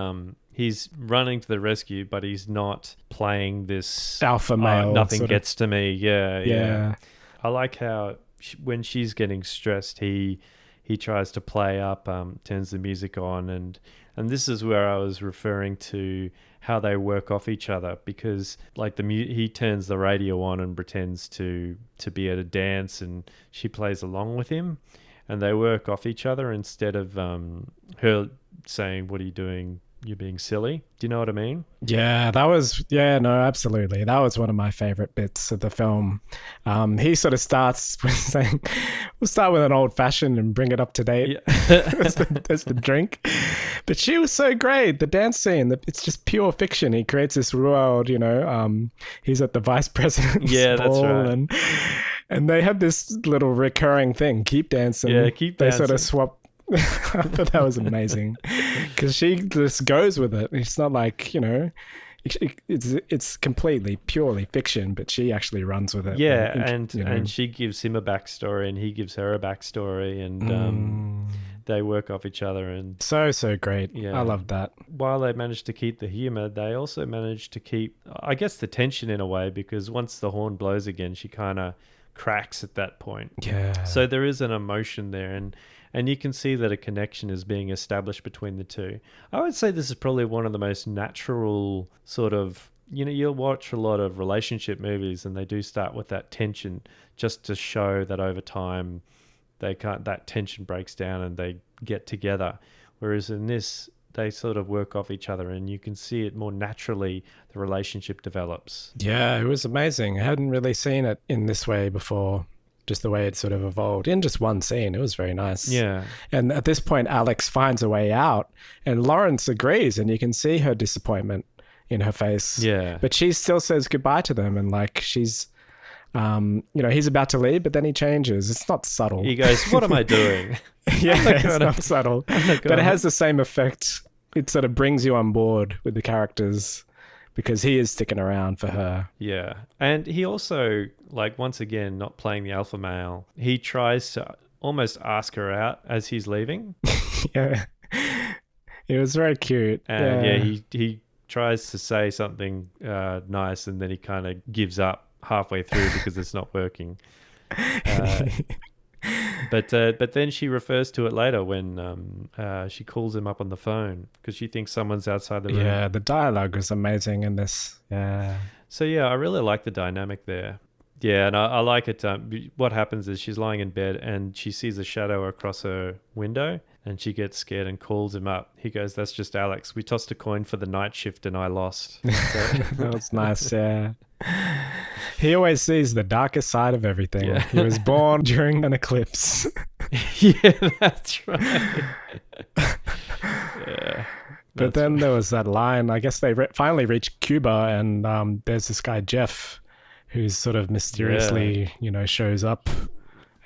Speaker 5: He's running to the rescue, but he's not playing this
Speaker 3: alpha male.
Speaker 5: Nothing gets to me.
Speaker 3: Yeah.
Speaker 5: I like how when she's getting stressed, he tries to play up, turns the music on, and this is where I was referring to how they work off each other, because like he turns the radio on and pretends to be at a dance, and she plays along with him, and they work off each other instead of her saying, "What are you doing? You're being silly." Do you know what I mean?
Speaker 3: Yeah, absolutely. That was one of my favorite bits of the film. He sort of starts with saying, "We'll start with an old fashioned and bring it up to date."
Speaker 5: Yeah.
Speaker 3: That's the drink. But she was so great. The dance scene, it's just pure fiction. He creates this world, he's at the vice president's ball,
Speaker 5: that's right.
Speaker 3: And they have this little recurring thing, keep dancing.
Speaker 5: Yeah, keep dancing.
Speaker 3: They sort of swap. I thought that was amazing, because she just goes with it. It's not like, it's completely purely fiction, but she actually runs with it.
Speaker 5: Yeah, and she gives him a backstory and he gives her a backstory, and they work off each other. And
Speaker 3: so great.
Speaker 5: Yeah.
Speaker 3: I love that.
Speaker 5: While they managed to keep the humor, they also managed to keep, I guess, the tension in a way, because once the horn blows again, she kind of cracks at that point.
Speaker 3: Yeah.
Speaker 5: So there is an emotion there, and you can see that a connection is being established between the two. I would say this is probably one of the most natural sort of, you'll watch a lot of relationship movies and they do start with that tension just to show that over time that tension breaks down and they get together. Whereas in this, they sort of work off each other and you can see it more naturally, the relationship develops.
Speaker 3: Yeah, it was amazing. I hadn't really seen it in this way before. Just the way it sort of evolved in just one scene. It was very nice.
Speaker 5: Yeah.
Speaker 3: And at this point, Alex finds a way out and Lawrence agrees, and you can see her disappointment in her face.
Speaker 5: Yeah.
Speaker 3: But she still says goodbye to them, and like she's, he's about to leave, but then he changes. It's not subtle.
Speaker 5: He goes, "What am I doing?"
Speaker 3: Yeah, it's not subtle. But it has the same effect. It sort of brings you on board with the characters, because he is sticking around for her.
Speaker 5: Yeah. And he also, like, once again, not playing the alpha male, he tries to almost ask her out as he's leaving.
Speaker 3: Yeah. It was very cute.
Speaker 5: And he tries to say something nice, and then he kind of gives up halfway through because it's not working. But then she refers to it later when she calls him up on the phone because she thinks someone's outside the room.
Speaker 3: Yeah, the dialogue was amazing in this. Yeah.
Speaker 5: So yeah, I really like the dynamic there. Yeah, and I like it. What happens is she's lying in bed and she sees a shadow across her window and she gets scared and calls him up. He goes, "That's just Alex. We tossed a coin for the night shift and I lost."
Speaker 3: That was nice, yeah. He always sees the darkest side of everything.
Speaker 5: Yeah.
Speaker 3: He was born during an eclipse.
Speaker 5: Yeah, that's right. Yeah.
Speaker 3: But then there was that line. I guess they finally reached Cuba, and there's this guy Jeff, who's sort of mysteriously, shows up.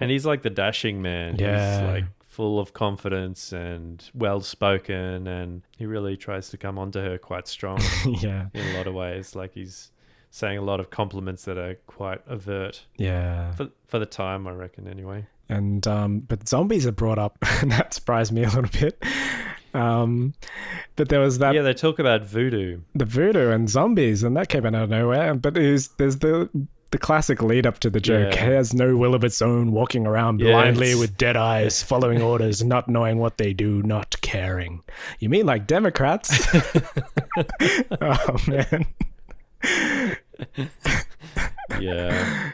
Speaker 5: And he's like the dashing man.
Speaker 3: Yeah.
Speaker 5: He's like full of confidence and well-spoken, and he really tries to come onto her quite strong.
Speaker 3: Yeah.
Speaker 5: In a lot of ways. Like he's saying a lot of compliments that are quite overt.
Speaker 3: Yeah.
Speaker 5: For the time, I reckon, anyway.
Speaker 3: And but zombies are brought up, and that surprised me a little bit. But there was that.
Speaker 5: Yeah, they talk about voodoo.
Speaker 3: The voodoo and zombies, and that came out of nowhere. But there's the classic lead up to the joke.
Speaker 5: Yeah.
Speaker 3: It has no will of its own, walking around blindly with dead eyes, following orders, not knowing what they do, not caring. You mean like Democrats? Oh man.
Speaker 5: Yeah.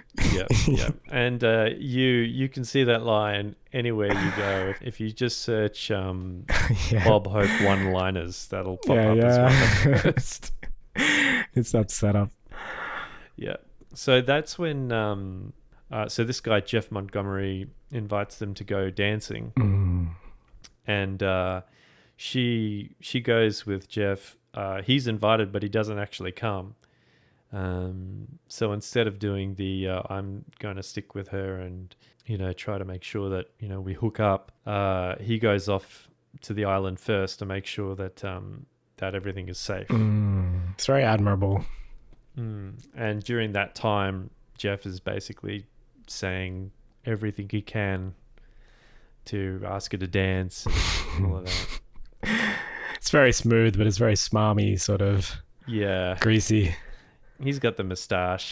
Speaker 5: And you can see that line anywhere you go. If you just search Bob Hope one-liners, that'll pop up as one of the first.
Speaker 3: It's that setup.
Speaker 5: Yeah. So that's when so this guy Jeff Montgomery invites them to go dancing. And she goes with Jeff. He's invited, but he doesn't actually come. So instead of doing the I'm going to stick with her and try to make sure that we hook up, he goes off to the island first to make sure that that everything is safe.
Speaker 3: It's very admirable.
Speaker 5: And during that time, Jeff is basically saying everything he can to ask her to dance and all of that.
Speaker 3: It's very smooth, but it's very smarmy, sort of.
Speaker 5: Yeah.
Speaker 3: Greasy.
Speaker 5: He's got the moustache.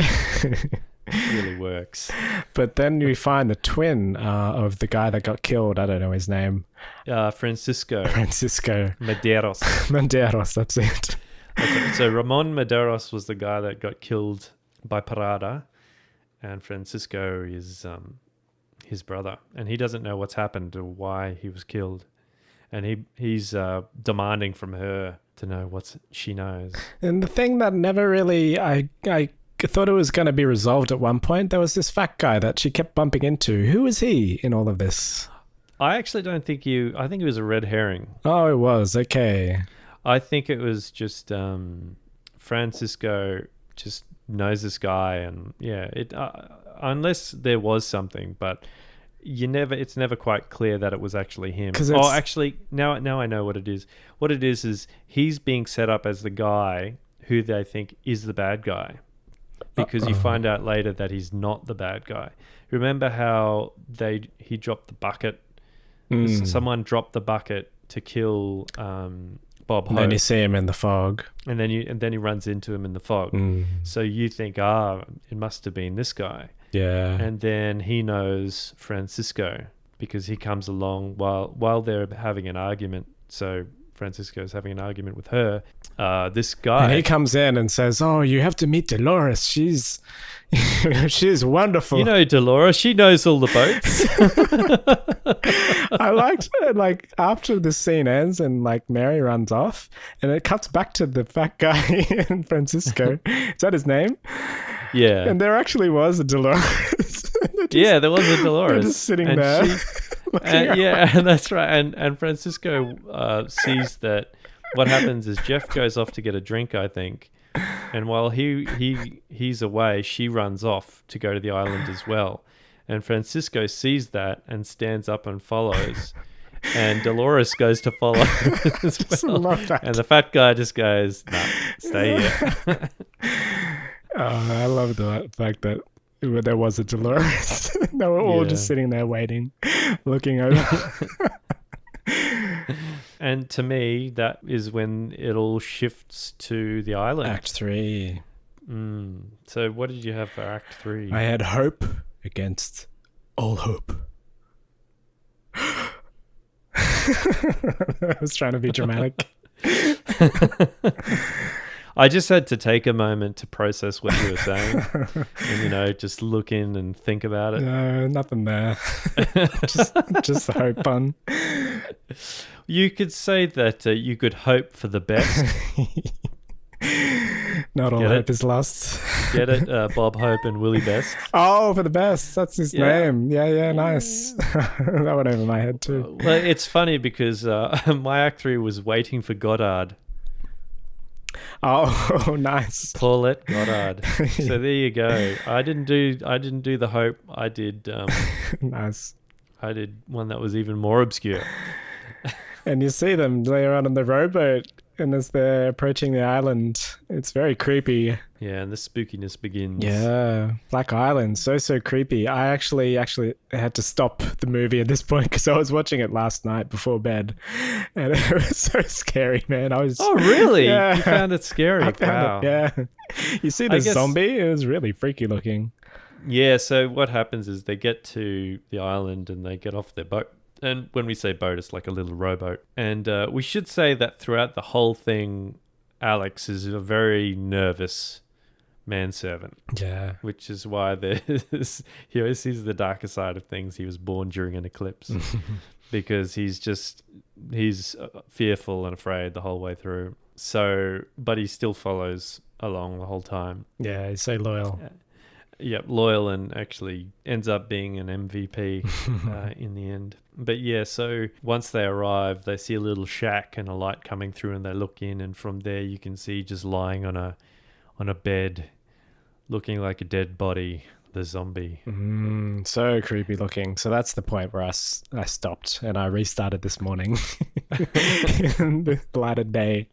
Speaker 5: Really works.
Speaker 3: But then we find the twin of the guy that got killed. I don't know his name.
Speaker 5: Francisco
Speaker 3: Medeiros.
Speaker 5: Medeiros,
Speaker 3: that's it.
Speaker 5: Okay, so Ramon Medeiros was the guy that got killed by Parada, and Francisco is his brother, and he doesn't know what's happened or why he was killed, and he's demanding from her to know what she knows. And
Speaker 3: the thing that never really, I thought it was going to be resolved at one point. There was this fat guy that she kept bumping into. Who is he in all of this?
Speaker 5: I actually don't think I think it was a red herring.
Speaker 3: Oh, it was. Okay.
Speaker 5: I think it was just Francisco just knows this guy, and unless there was something, but it's never quite clear that it was actually him. Actually, now I know what it is. What it is he's being set up as the guy who they think is the bad guy, because you find out later that he's not the bad guy. Remember how he dropped the bucket? Someone dropped the bucket to kill Bob Hope.
Speaker 3: And then you see him in the fog.
Speaker 5: And then he runs into him in the fog. So you think, it must have been this guy.
Speaker 3: Yeah.
Speaker 5: And then he knows Francisco because he comes along while they're having an argument. So Francisco's having an argument with her. This guy.
Speaker 3: And he comes in and says, "Oh, you have to meet Dolores. She's wonderful."
Speaker 5: You know Dolores. She knows all the boats.
Speaker 3: I liked after the scene ends and Mary runs off and it cuts back to the fat guy and Francisco. Is that his name?
Speaker 5: Yeah.
Speaker 3: And there actually was a Dolores.
Speaker 5: There was a Dolores.
Speaker 3: They're just sitting there.
Speaker 5: And that's right. And Francisco sees that what happens is Jeff goes off to get a drink, I think. And while he's away, she runs off to go to the island as well. And Francisco sees that and stands up and follows. And Dolores goes to follow as well. And the fat guy just goes, "Nah, stay here."
Speaker 3: I love the fact that there was a Dolores. They were all just sitting there waiting, looking over.
Speaker 5: and to me, that is when it all shifts to the island.
Speaker 3: Act 3.
Speaker 5: So what did you have for Act 3?
Speaker 3: I had hope against all hope. I was trying to be dramatic.
Speaker 5: I just had to take a moment to process what you were saying and, just look in and think about it.
Speaker 3: No, nothing there. just the hope pun.
Speaker 5: You could say that you could hope for the best.
Speaker 3: Not all
Speaker 5: Get
Speaker 3: hope
Speaker 5: it?
Speaker 3: is lost.
Speaker 5: Get it? Bob Hope and Willie Best.
Speaker 3: Oh, for the best. That's his
Speaker 5: Yeah.
Speaker 3: name. Yeah, nice. That went over my head too.
Speaker 5: Well, it's funny because my Act 3 was waiting for Goddard.
Speaker 3: Oh, nice.
Speaker 5: Paulette Goddard. So there you go. I didn't do the hope. I did
Speaker 3: Nice.
Speaker 5: I did one that was even more obscure.
Speaker 3: And you see them later on the rowboat, and as they're approaching the island, it's very creepy.
Speaker 5: Yeah, and the spookiness begins.
Speaker 3: Yeah, Black Island, so creepy. I actually had to stop the movie at this point because I was watching it last night before bed, and it was so scary, man.
Speaker 5: Oh, really?
Speaker 3: Yeah.
Speaker 5: You found it scary?
Speaker 3: I found it, yeah. You see the
Speaker 5: guess-
Speaker 3: zombie? It was really freaky looking.
Speaker 5: Yeah, so what happens is they get to the island and they get off their boat. And when we say boat, it's like a little rowboat. And we should say that throughout the whole thing, Alex is a very nervous manservant,
Speaker 3: Yeah.
Speaker 5: which is why he always sees the darker side of things. He was born during an eclipse because he's fearful and afraid the whole way through. So, but he still follows along the whole time.
Speaker 3: Yeah, he's so loyal.
Speaker 5: Yep, loyal, and actually ends up being an MVP in the end. But yeah, so once they arrive, they see a little shack and a light coming through, and they look in, and from there you can see just lying on a bed, looking like a dead body, the zombie.
Speaker 3: So creepy looking. So that's the point where I stopped and I restarted this morning in the light of day.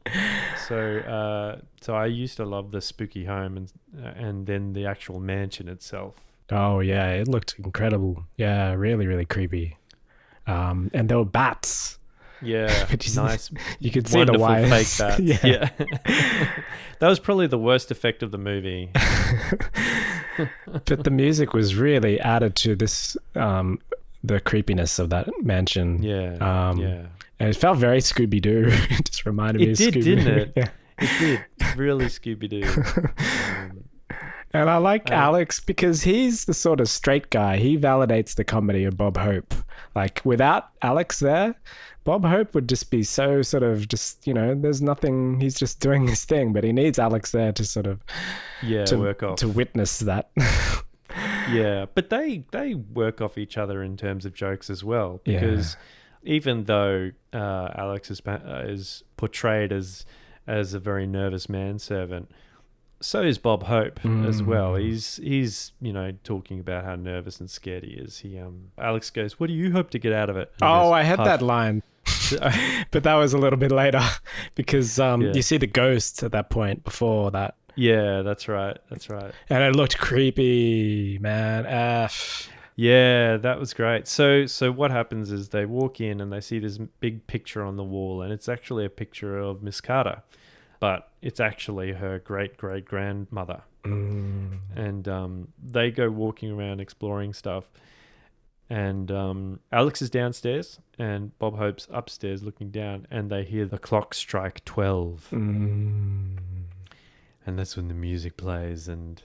Speaker 5: So I used to love the spooky home and then the actual mansion itself.
Speaker 3: Oh yeah, it looked incredible. Yeah, really, really creepy. And there were bats.
Speaker 5: Yeah,
Speaker 3: Which is
Speaker 5: nice.
Speaker 3: You could see
Speaker 5: Wonderful
Speaker 3: the wires.
Speaker 5: fake bats.
Speaker 3: Yeah.
Speaker 5: That was probably the worst effect of the movie.
Speaker 3: But the music was really added to this, the creepiness of that mansion.
Speaker 5: Yeah, yeah.
Speaker 3: And it felt very Scooby-Doo. It just reminded me of
Speaker 5: It did,
Speaker 3: Scooby-Doo.
Speaker 5: didn't it?
Speaker 3: Yeah.
Speaker 5: It did. Really Scooby-Doo.
Speaker 3: And I like Alex because he's the sort of straight guy. He validates the comedy of Bob Hope. Like, without Alex there, Bob Hope would just be so sort of just, there's nothing, he's just doing his thing, but he needs Alex there to sort of
Speaker 5: work off.
Speaker 3: to witness that.
Speaker 5: Yeah, but they work off each other in terms of jokes as well, because even though Alex is portrayed as a very nervous manservant, so is Bob Hope as well. He's talking about how nervous and scared he is. Alex goes, "What do you hope to get out of it?" And he goes,
Speaker 3: I had
Speaker 5: "Huff."
Speaker 3: that line. But that was a little bit later because you see the ghost at that point before that.
Speaker 5: Yeah, that's right.
Speaker 3: And it looked creepy, man.
Speaker 5: Yeah, that was great. So what happens is they walk in and they see this big picture on the wall, and it's actually a picture of Miss Carter, but it's actually her great-great-grandmother. And they go walking around exploring stuff. And Alex is downstairs and Bob Hope's upstairs looking down, and they hear the clock strike 12. And that's when the music plays. And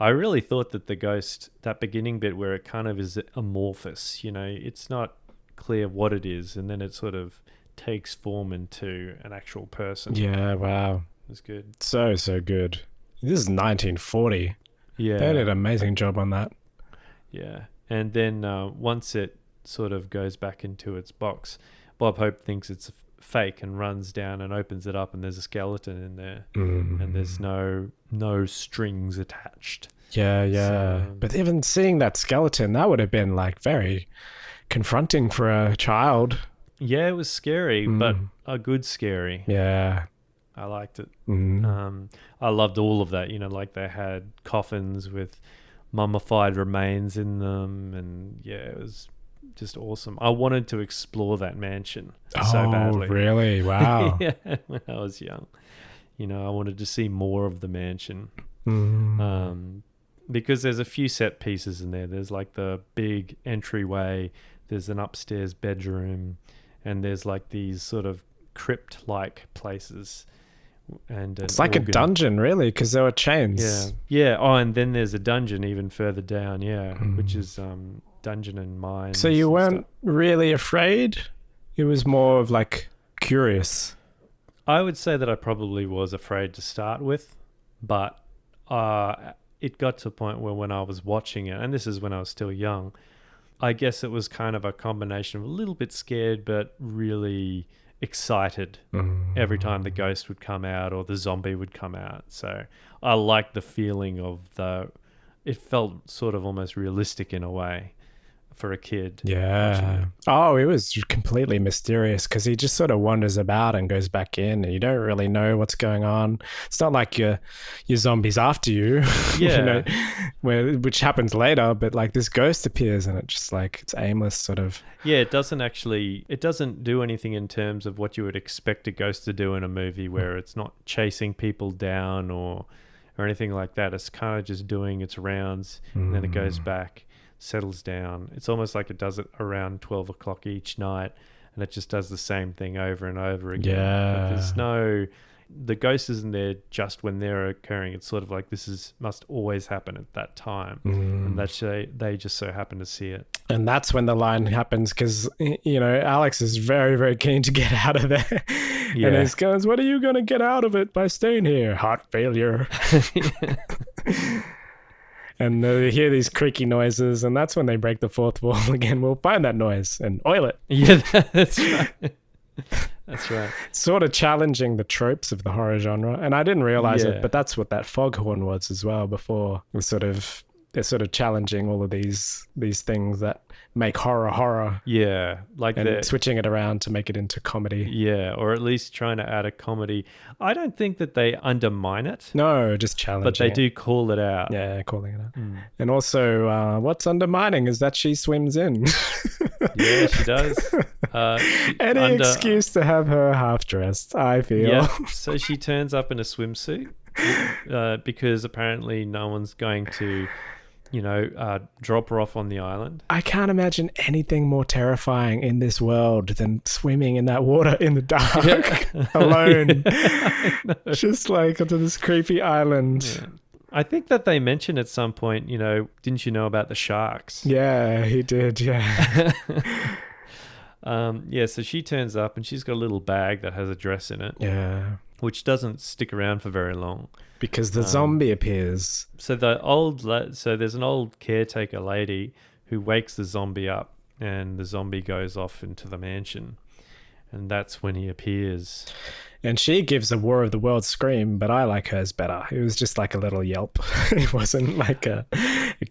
Speaker 5: I really thought that the ghost, that beginning bit where it kind of is amorphous, it's not clear what it is, and then it sort of takes form into an actual person.
Speaker 3: Yeah, wow.
Speaker 5: It was good.
Speaker 3: So good. This is 1940.
Speaker 5: Yeah.
Speaker 3: They did an amazing job on that.
Speaker 5: Yeah. And then once it sort of goes back into its box, Bob Hope thinks it's fake and runs down and opens it up, and there's a skeleton in there, and there's no strings attached.
Speaker 3: Yeah.
Speaker 5: So,
Speaker 3: but even seeing that skeleton, that would have been like very confronting for a child.
Speaker 5: Yeah, it was scary, but a good scary.
Speaker 3: Yeah.
Speaker 5: I liked it. I loved all of that. Like they had coffins with mummified remains in them, and yeah, it was just awesome. I wanted to explore that mansion so badly.
Speaker 3: Really? Wow.
Speaker 5: Yeah, when I was young. I wanted to see more of the mansion. Because there's a few set pieces in there. There's like the big entryway, there's an upstairs bedroom, and there's like these sort of crypt-like places. And
Speaker 3: it's like a dungeon, really, because there were chains.
Speaker 5: Yeah. Oh, and then there's a dungeon even further down, which is dungeon and mines.
Speaker 3: So you weren't really afraid? It was more of like curious.
Speaker 5: I would say that I probably was afraid to start with, but it got to a point where when I was watching it, and this is when I was still young, I guess it was kind of a combination of a little bit scared but really excited every time the ghost would come out or the zombie would come out. So I liked the feeling of it felt sort of almost realistic in a way for a kid.
Speaker 3: Yeah. Oh, it was completely mysterious because he just sort of wanders about and goes back in and you don't really know what's going on. It's not like your zombies after you,
Speaker 5: yeah,
Speaker 3: which happens later, but like this ghost appears and it's just like it's aimless sort of.
Speaker 5: Yeah, it doesn't do anything in terms of what you would expect a ghost to do in a movie where it's not chasing people down or anything like that. It's kind of just doing its rounds and then it goes back, settles down. It's almost like it does it around 12 o'clock each night and it just does the same thing over and over again.
Speaker 3: Yeah.
Speaker 5: But the ghost isn't there just when they're occurring. It's sort of like must always happen at that time. And they just so happen to see it.
Speaker 3: And that's when the line happens because, Alex is very, very keen to get out of there.
Speaker 5: Yeah.
Speaker 3: And he goes, what are you going to get out of it by staying here? Heart failure. And they hear these creaky noises, and that's when they break the fourth wall again. We'll find that noise and oil it.
Speaker 5: Yeah, that's right. That's right.
Speaker 3: Sort of challenging the tropes of the horror genre. And I didn't realize it, but that's what that foghorn was as well before. They're sort of challenging all of these things that make horror.
Speaker 5: Yeah.
Speaker 3: And switching it around to make it into comedy.
Speaker 5: Yeah, or at least trying to add a comedy. I don't think that they undermine it.
Speaker 3: No, just challenging
Speaker 5: but they do call it out.
Speaker 3: Yeah, calling it out. And also, what's undermining is that she swims in.
Speaker 5: Yeah, she does.
Speaker 3: Any excuse to have her half dressed, I feel.
Speaker 5: Yeah, so she turns up in a swimsuit because apparently no one's going to, drop her off on the island.
Speaker 3: I can't imagine anything more terrifying in this world than swimming in that water in the dark alone. Just like onto this creepy island.
Speaker 5: Yeah. I think that they mentioned at some point, didn't you know about the sharks?
Speaker 3: Yeah, he did, yeah.
Speaker 5: So she turns up and she's got a little bag that has a dress in it.
Speaker 3: Yeah.
Speaker 5: Which doesn't stick around for very long.
Speaker 3: Because the zombie appears.
Speaker 5: So there's an old caretaker lady who wakes the zombie up and the zombie goes off into the mansion. And that's when he appears.
Speaker 3: And she gives a War of the Worlds scream, but I like hers better. It was just like a little yelp. It wasn't like a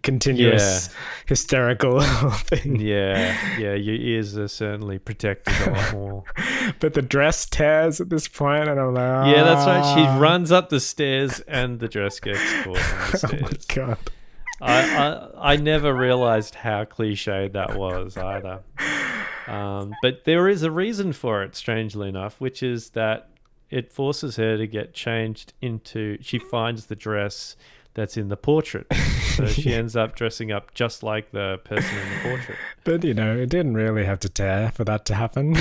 Speaker 3: continuous hysterical thing.
Speaker 5: Yeah, your ears are certainly protected a lot more.
Speaker 3: But the dress tears at this point, and I'm like,
Speaker 5: yeah, that's right. She runs up the stairs, and the dress gets caught on the stairs.
Speaker 3: Oh my God.
Speaker 5: I never realized how cliched that was either. But there is a reason for it, strangely enough, which is that it forces her to get changed into... She finds the dress that's in the portrait. So she ends up dressing up just like the person in the portrait.
Speaker 3: But, it didn't really have to tear for that to happen.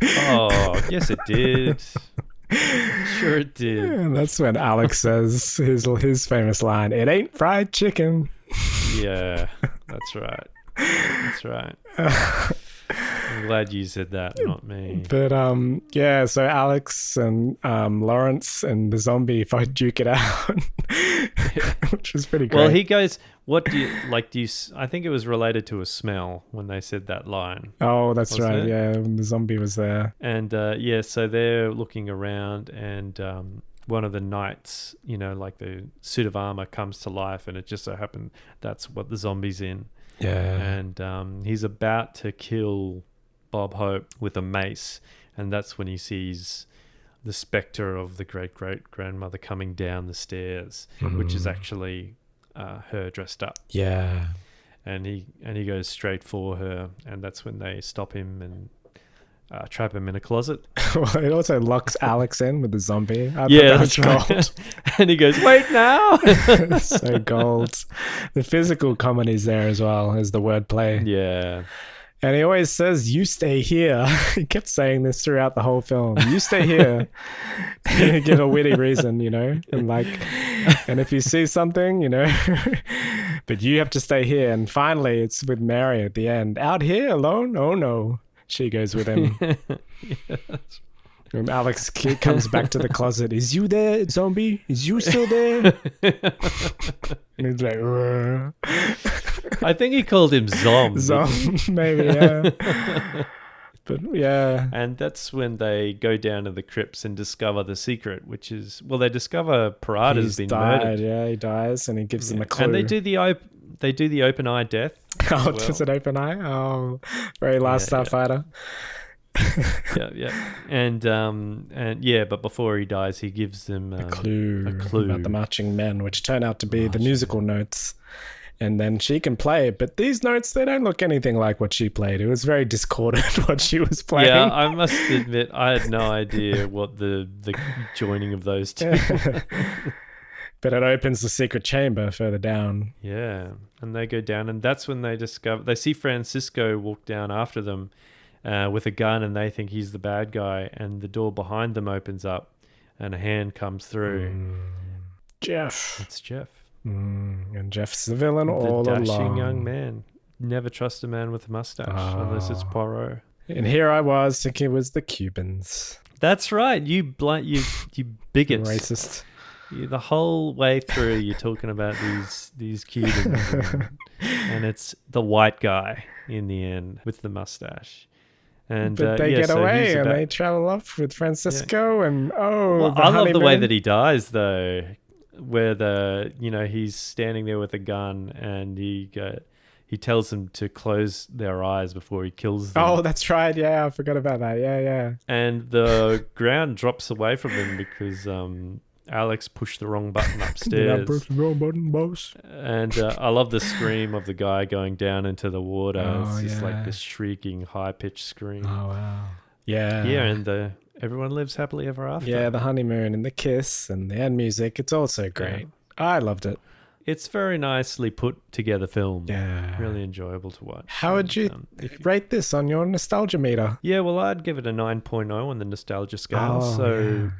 Speaker 5: Oh, yes it did. Sure it did.
Speaker 3: And that's when Alex says his famous line, "It ain't fried chicken."
Speaker 5: Yeah, that's right. That's right. I'm glad you said that, not me.
Speaker 3: But so Alex and Lawrence and the zombie duke it out, which is pretty great.
Speaker 5: Well, he goes, "What do you like? I think it was related to a smell when they said that line."
Speaker 3: Oh, that's right.
Speaker 5: It?
Speaker 3: Yeah, when the zombie was there.
Speaker 5: And so they're looking around, and one of the knights, like the suit of armor, comes to life, and it just so happened that's what the zombie's in.
Speaker 3: Yeah.
Speaker 5: And he's about to kill Bob Hope with a mace, and that's when he sees the spectre of the great-great-grandmother coming down the stairs, which is actually her dressed up.
Speaker 3: Yeah.
Speaker 5: and he goes straight for her, and that's when they stop him and trap him in a closet.
Speaker 3: Well, it also locks Alex in with the zombie. I
Speaker 5: Yeah,
Speaker 3: thought that was
Speaker 5: that's right.
Speaker 3: gold.
Speaker 5: And he goes, "Wait now!"
Speaker 3: So gold. The physical comedy's there as well as the wordplay.
Speaker 5: Yeah.
Speaker 3: And he always says, "You stay here." He kept saying this throughout the whole film. "You stay here." Give a witty reason, you know, and if you see something, you know, but you have to stay here. And finally, it's with Mary at the end. "Out here alone? Oh no." She goes with him. And Alex comes back to the closet. "Is you there, zombie? Is you still there?" And he's like, "Rrr."
Speaker 5: I think he called him Zom.
Speaker 3: Maybe, yeah. But yeah.
Speaker 5: And that's when they go down to the crypts and discover the secret, which is, well, they discover Parada's
Speaker 3: He's
Speaker 5: been
Speaker 3: died.
Speaker 5: murdered.
Speaker 3: Yeah, he dies, and he gives them a clue.
Speaker 5: And they do the open eye death.
Speaker 3: Oh,
Speaker 5: as well.
Speaker 3: does it open eye? Oh, very Last Starfighter.
Speaker 5: Yeah. And yeah, but before he dies, he gives them
Speaker 3: A clue about the marching men, which turn out to be the musical notes. And then she can play it, but these notes, they don't look anything like what she played. It was very discordant what she was playing.
Speaker 5: Yeah, I must admit, I had no idea what the joining of those two.
Speaker 3: But it opens the secret chamber further down.
Speaker 5: Yeah, and they go down, and that's when they see Francisco walk down after them with a gun, and they think he's the bad guy, and the door behind them opens up, and a hand comes through.
Speaker 3: Jeff.
Speaker 5: It's Jeff.
Speaker 3: And Jeff's the villain all
Speaker 5: the dashing
Speaker 3: along.
Speaker 5: young man. Never trust a man with a mustache unless it's Poirot.
Speaker 3: And here I was thinking it was the Cubans.
Speaker 5: That's right. You bigots.
Speaker 3: Racist.
Speaker 5: The whole way through, you're talking about these Cubans, and it's the white guy in the end with the mustache. And
Speaker 3: But they get
Speaker 5: so
Speaker 3: away
Speaker 5: he's
Speaker 3: and
Speaker 5: about-
Speaker 3: they travel off with Francisco and
Speaker 5: Well, I love the way
Speaker 3: honeymoon.
Speaker 5: that he dies, though, where he's standing there with a gun and he tells them to close their eyes before he kills them.
Speaker 3: Oh, that's right. Yeah, I forgot about that. Yeah.
Speaker 5: And the ground drops away from them because Alex pushed the wrong button upstairs.
Speaker 3: Press the wrong button, boss.
Speaker 5: And I love the scream of the guy going down into the water.
Speaker 3: Oh,
Speaker 5: It's just
Speaker 3: yeah.
Speaker 5: like this shrieking, high-pitched scream.
Speaker 3: Oh, wow. Yeah.
Speaker 5: Yeah, and everyone lives happily ever after.
Speaker 3: Yeah, the honeymoon and the kiss and the end music. It's all so great. I loved it.
Speaker 5: It's very nicely put together film.
Speaker 3: Yeah.
Speaker 5: Really enjoyable to watch.
Speaker 3: How would you rate this on your nostalgia meter?
Speaker 5: Yeah, well, I'd give it a 9.0 on the nostalgia scale.
Speaker 3: Oh,
Speaker 5: so,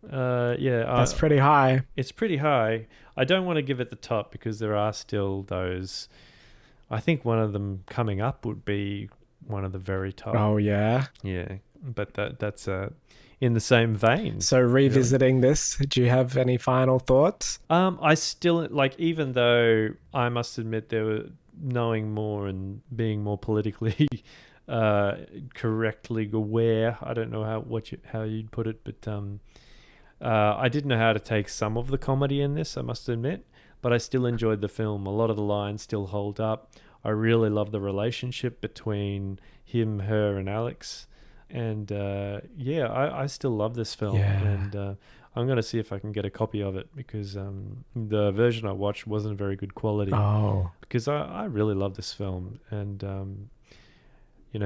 Speaker 3: That's pretty high.
Speaker 5: it's pretty high. I don't want to give it the top because there are still those. I think one of them coming up would be one of the very top.
Speaker 3: Oh, yeah.
Speaker 5: Yeah, but that's in the same vein.
Speaker 3: So revisiting this, do you have any final thoughts?
Speaker 5: I still even though I must admit there were knowing more and being more politically correctly aware. I don't know how you'd put it, but I didn't know how to take some of the comedy in this, I must admit, but I still enjoyed the film. A lot of the lines still hold up. I really love the relationship between him, her, and Alex. And I still love this film.
Speaker 3: Yeah.
Speaker 5: And I'm going to see if I can get a copy of it because the version I watched wasn't very good quality.
Speaker 3: Oh,
Speaker 5: Because I really love this film. And,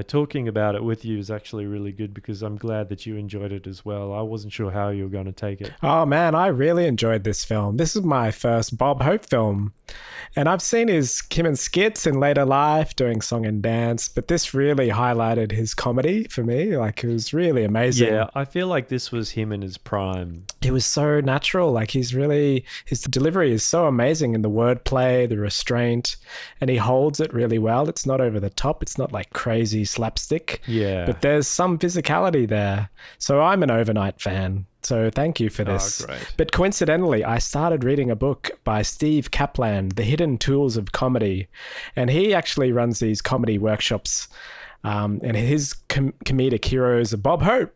Speaker 5: talking about it with you is actually really good because I'm glad that you enjoyed it as well. I wasn't sure how you were going to take it.
Speaker 3: Oh man, I really enjoyed this film. This is my first Bob Hope film. And I've seen him in skits in later life doing song and dance, but this really highlighted his comedy for me. Like, it was really amazing.
Speaker 5: Yeah, I feel like this was him in his prime.
Speaker 3: It was so natural. Like, his delivery is so amazing in the wordplay, the restraint, and he holds it really well. It's not over the top. It's not like crazy slapstick.
Speaker 5: Yeah.
Speaker 3: But there's some physicality there. So I'm an Overnight fan. So thank you for this.
Speaker 5: Oh, great.
Speaker 3: But coincidentally, I started reading a book by Steve Kaplan, The Hidden Tools of Comedy. And he actually runs these comedy workshops And his comedic heroes are Bob Hope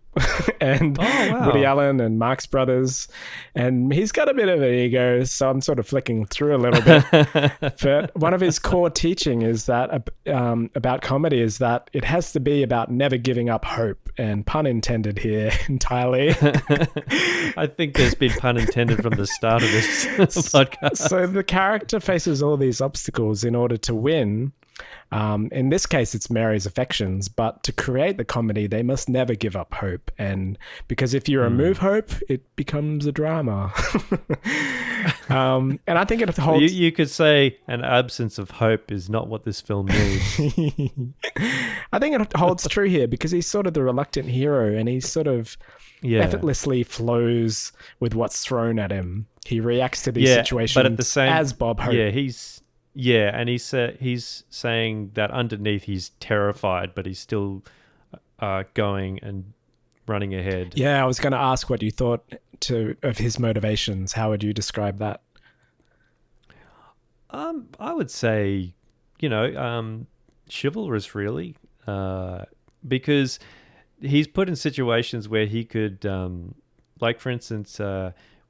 Speaker 3: and Woody Allen and Marx Brothers. And he's got a bit of an ego, so I'm sort of flicking through a little bit. But one of his core teaching is that about comedy is that it has to be about never giving up hope, and pun intended here entirely.
Speaker 5: I think there's been pun intended from the start of this podcast.
Speaker 3: So the character faces all these obstacles in order to win. In this case, it's Mary's affections, but to create the comedy, they must never give up hope. And because if you remove hope, it becomes a drama. And I think it holds...
Speaker 5: You could say an absence of hope is not what this film needs.
Speaker 3: I think it holds true here because he's sort of the reluctant hero, and he sort of effortlessly flows with what's thrown at him. He reacts to these situations
Speaker 5: but at the same,
Speaker 3: as Bob Hope.
Speaker 5: And he's saying that underneath he's terrified, but he's still going and running ahead.
Speaker 3: Yeah, I was going to ask what you thought of his motivations. How would you describe that?
Speaker 5: I would say, chivalrous, really, because he's put in situations where he could, like for instance,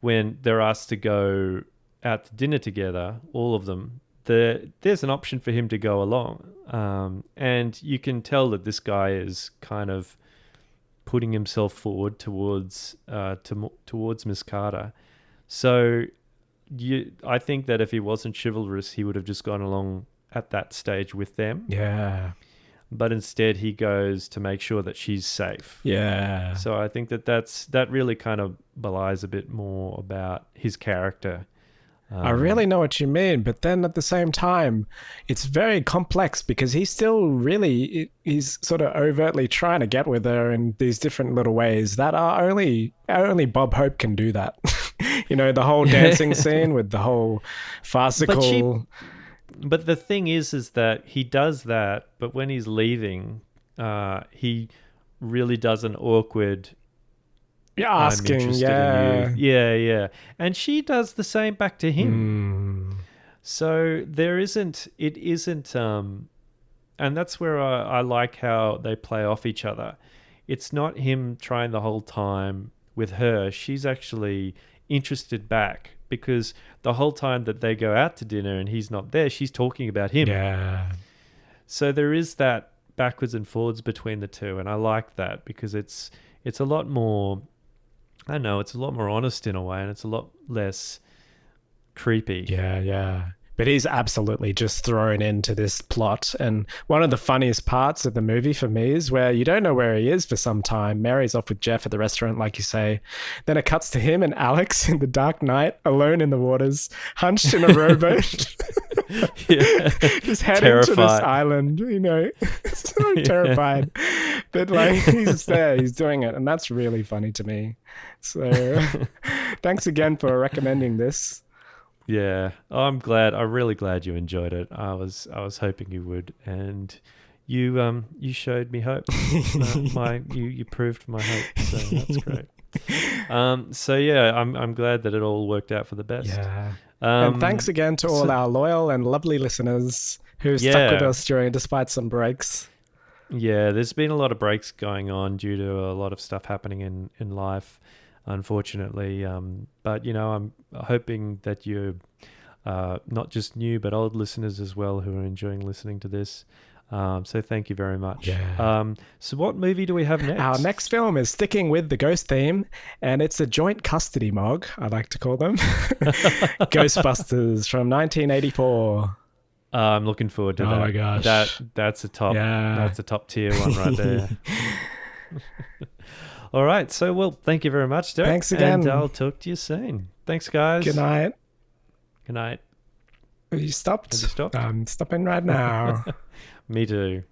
Speaker 5: when they're asked to go out to dinner together, all of them. There's an option for him to go along, and you can tell that this guy is kind of putting himself forward towards Miss Carter. So I think that if he wasn't chivalrous, he would have just gone along at that stage with them.
Speaker 3: Yeah.
Speaker 5: But instead, he goes to make sure that she's safe.
Speaker 3: Yeah.
Speaker 5: So I think that really kind of belies a bit more about his character.
Speaker 3: I really know what you mean, but then at the same time, it's very complex because he's sort of overtly trying to get with her in these different little ways that are only Bob Hope can do that. The whole dancing scene with the whole farcical...
Speaker 5: But the thing is that he does that, but when he's leaving, he really does an awkward...
Speaker 3: You're asking,
Speaker 5: in you. Yeah. And she does the same back to him. So it isn't, and that's where I like how they play off each other. It's not him trying the whole time with her. She's actually interested back because the whole time that they go out to dinner and he's not there, she's talking about him.
Speaker 3: Yeah.
Speaker 5: So there is that backwards and forwards between the two. And I like that because it's a lot more... I don't know, it's a lot more honest in a way, and it's a lot less creepy.
Speaker 3: Yeah. But he's absolutely just thrown into this plot. And one of the funniest parts of the movie for me is where you don't know where he is for some time. Mary's off with Jeff at the restaurant, like you say. Then it cuts to him and Alex in the dark night, alone in the waters, hunched in a rowboat. Just heading to this island, so terrified. But he's there, he's doing it. And that's really funny to me. So thanks again for recommending this.
Speaker 5: Yeah, I'm really glad you enjoyed it. I was hoping you would, and you showed me hope. You proved my hope, so that's great. I'm glad that it all worked out for the best.
Speaker 3: Yeah. And thanks again to all our loyal and lovely listeners who stuck with us despite some breaks.
Speaker 5: Yeah, there's been a lot of breaks going on due to a lot of stuff happening in life, unfortunately. But, I'm hoping that you're not just new, but old listeners as well who are enjoying listening to this. So thank you very much.
Speaker 3: Yeah.
Speaker 5: So what movie do we have next?
Speaker 3: Our next film is sticking with the ghost theme, and it's a joint custody mog, I like to call them. Ghostbusters from 1984.
Speaker 5: I'm looking forward to that.
Speaker 3: Oh my gosh.
Speaker 5: That's a top tier one right there. All right. So, thank you very much, Derek.
Speaker 3: Thanks again.
Speaker 5: And I'll talk to you soon. Thanks, guys.
Speaker 3: Good night.
Speaker 5: Good night.
Speaker 3: You stopped?
Speaker 5: Have you stopped?
Speaker 3: I'm stopping right now.
Speaker 5: Me too.